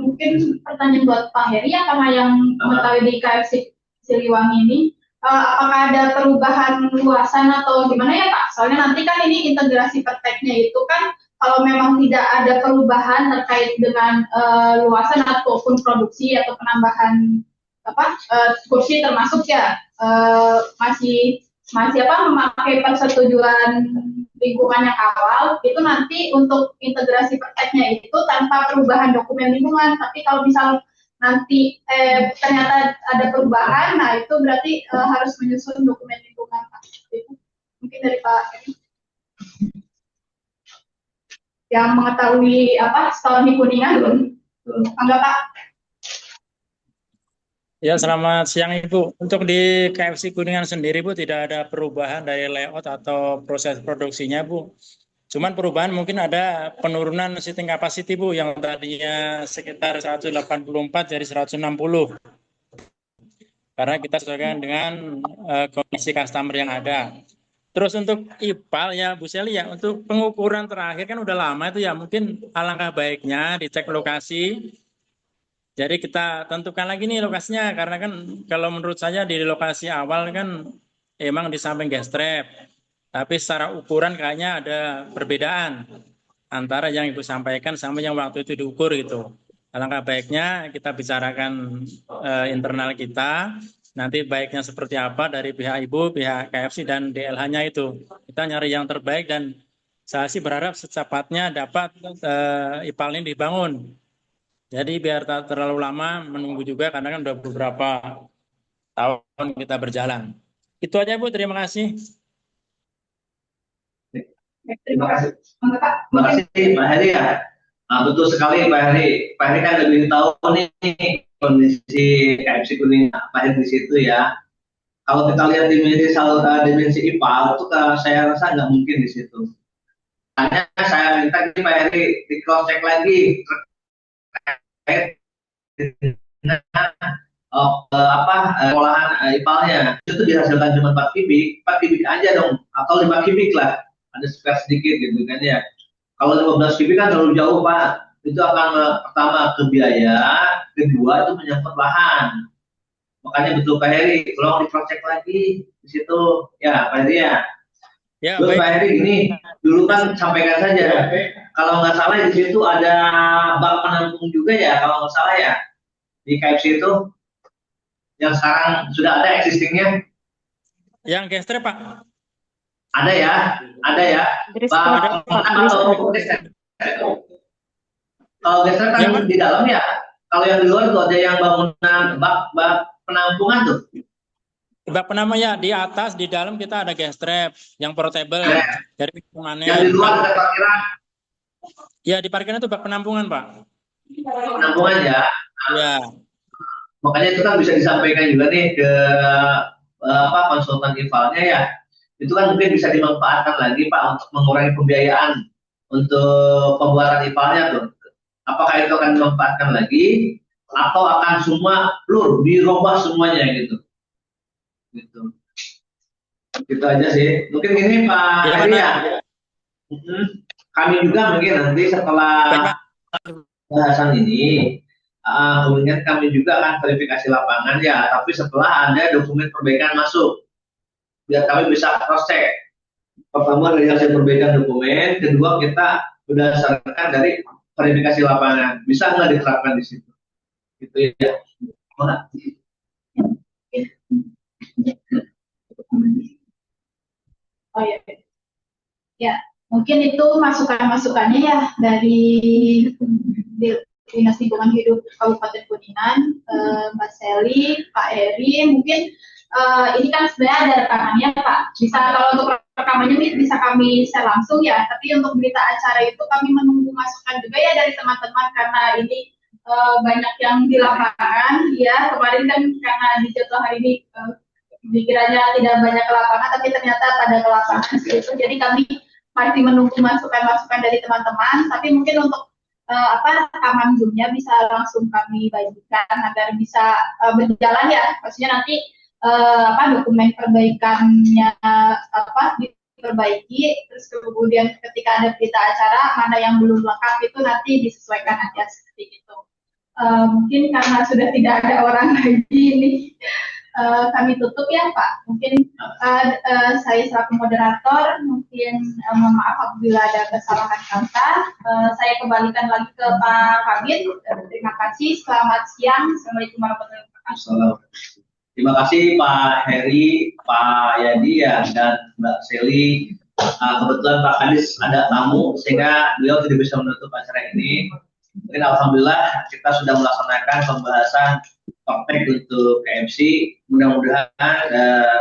S1: Mungkin pertanyaan buat Pak Heri ya, karena yang mengetahui di KFC Siliwangi ini, apakah ada perubahan luasan atau gimana ya Pak? Soalnya nanti kan ini integrasi prakteknya itu kan kalau memang tidak ada perubahan terkait dengan luasan ataupun produksi atau penambahan kursi termasuk ya masih memakai persetujuan lingkungan yang awal, itu nanti untuk integrasi prakteknya itu tanpa perubahan dokumen lingkungan. Tapi kalau misal nanti ternyata ada perubahan, nah itu berarti harus menyusun dokumen lingkungan Pak. Mungkin dari Pak Heri yang mengetahui setahun di Kuningan, enggak Pak?
S7: Ya, selamat siang Ibu. Untuk di KFC Kuningan sendiri Bu tidak ada perubahan dari layout atau proses produksinya Bu. Cuman perubahan mungkin ada penurunan seating capacity Bu, yang tadinya sekitar 184 jadi 160. Karena kita sesuaikan dengan kondisi customer yang ada. Terus untuk IPAL ya Bu Seli ya, untuk pengukuran terakhir kan udah lama itu ya, mungkin alangkah baiknya dicek lokasi. Jadi kita tentukan lagi nih lokasinya, karena kan kalau menurut saya di lokasi awal kan emang di samping gas trap, tapi secara ukuran kayaknya ada perbedaan antara yang Ibu sampaikan sama yang waktu itu diukur gitu. Alangkah baiknya kita bicarakan internal kita, nanti baiknya seperti apa dari pihak Ibu, pihak KFC dan DLH-nya itu. Kita nyari yang terbaik dan saya sih berharap secepatnya dapat IPAL ini dibangun. Jadi biar tak terlalu lama menunggu juga, karena kan udah beberapa tahun kita berjalan. Itu aja Bu, terima kasih.
S5: Terima kasih. Terima kasih Pak Heri ya. Nah, betul sekali Pak Heri. Pak Heri kan lebih tahu nih kondisi KFC Kuningan Pak Heri di situ ya. Kalau kita lihat dimensi IPAL itu saya rasa nggak mungkin di situ. Hanya saya minta Pak Heri di cross check lagi olahan IPAL-nya itu dihasilkan cuma 4 kubik aja dong, atau 5 kubik lah, ada spare sedikit gitu kan ya. Kalau 15 kubik kan terlalu jauh Pak, itu akan pertama ke biaya, kedua itu menyangkut lahan. Makanya betul Pak Heri, tolong di-cross-check lagi di situ ya Pak Heri ya.
S7: Ya,
S5: Terus
S7: baik.
S5: Pak Heri ini dulu kan sampaikan saja, kalau nggak salah di situ ada bak penampung juga ya, kalau nggak salah ya di KFC itu yang sekarang sudah ada existingnya.
S7: Yang gas trap Pak?
S5: Ada ya. Bak atau kalau gas trap kan di dalam ya. Kalau yang di luar tuh ada yang bangunan bak penampungan tuh.
S7: Bak penampung ya, di atas, di dalam kita ada gas trap yang portable. Dari mana?
S5: Yang di luar ada parkiran.
S7: Ya, di parkiran itu bak penampungan Pak.
S5: Penampungan ya.
S7: Ya.
S5: Makanya itu kan bisa disampaikan juga nih ke konsultan IPAL-nya ya. Itu kan mungkin bisa dimanfaatkan lagi Pak untuk mengurangi pembiayaan untuk pembuatan IPAL-nya tuh. apakah itu akan dimanfaatkan lagi atau akan semua blur, dirubah semuanya gitu. Gitu. Gitu aja sih. Mungkin ini Pak
S7: Ya,
S5: Heri
S7: mana?
S5: ya. Kami juga mungkin nanti setelah bahasan ini, kemudian kami juga akan verifikasi lapangan ya, tapi setelah ada dokumen perbaikan masuk, biar kami bisa cross check. Pertama dari hasil perbaikan dokumen, kedua kita berdasarkan dari verifikasi lapangan, bisa nggak diterapkan di situ? Gitu ya. Mana?
S1: Oh ya, ya mungkin itu masukan-masukannya ya dari Dinas Lingkungan Hidup Kabupaten Kuningan, Mbak Seli, Pak Eri, mungkin ini kan sebenarnya ada rekamannya Pak. Bisa kalau untuk rekamannya bisa kami share langsung ya, tapi untuk berita acara itu kami menunggu masukan juga ya dari teman-teman karena ini banyak yang di lapangan ya. Kemarin kan karena di jadwal hari ini dikiranya tidak banyak ke lapangan, tapi ternyata pada ke lapangan gitu. Jadi kami masih menunggu masukan-masukan dari teman-teman, tapi mungkin untuk rekaman Zoom-nya bisa langsung kami bagikan agar bisa berjalan ya. Maksudnya nanti dokumen perbaikannya diperbaiki, terus kemudian ketika ada berita acara mana yang belum lengkap itu nanti disesuaikan aja seperti itu. Mungkin karena sudah tidak ada orang lagi ini. Kami tutup ya Pak. Mungkin saya selaku moderator mungkin mohon maaf apabila ada kesalahan kata. Saya kembalikan lagi ke Pak Kabit. Terima kasih. Selamat siang. Assalamualaikum warahmatullahi wabarakatuh.
S5: Terima kasih Pak Heri, Pak Yadi ya, dan Mbak Seli. Kebetulan Pak Kadis ada tamu sehingga beliau tidak bisa menutup acara ini. Mungkin alhamdulillah kita sudah melaksanakan pembahasan praktek untuk KMC. Mudah-mudahan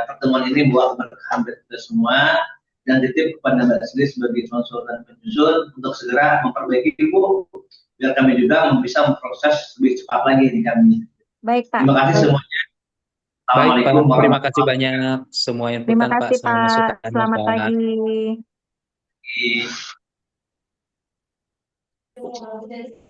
S5: pertemuan ini buat berkah kita semua, dan titip kepada Mbak Sri sebagai konsultan penyusun untuk segera memperbaiki Bu, biar kami juga bisa memproses lebih cepat lagi di kami.
S2: Baik Pak.
S5: Terima kasih semuanya.
S3: Baik Pak, terima kasih banyak semua
S2: Terima
S3: inputan Pak,
S2: kasih
S3: semua
S2: Pak.
S3: masukannya
S2: Selamat
S3: Pak.
S2: pagi.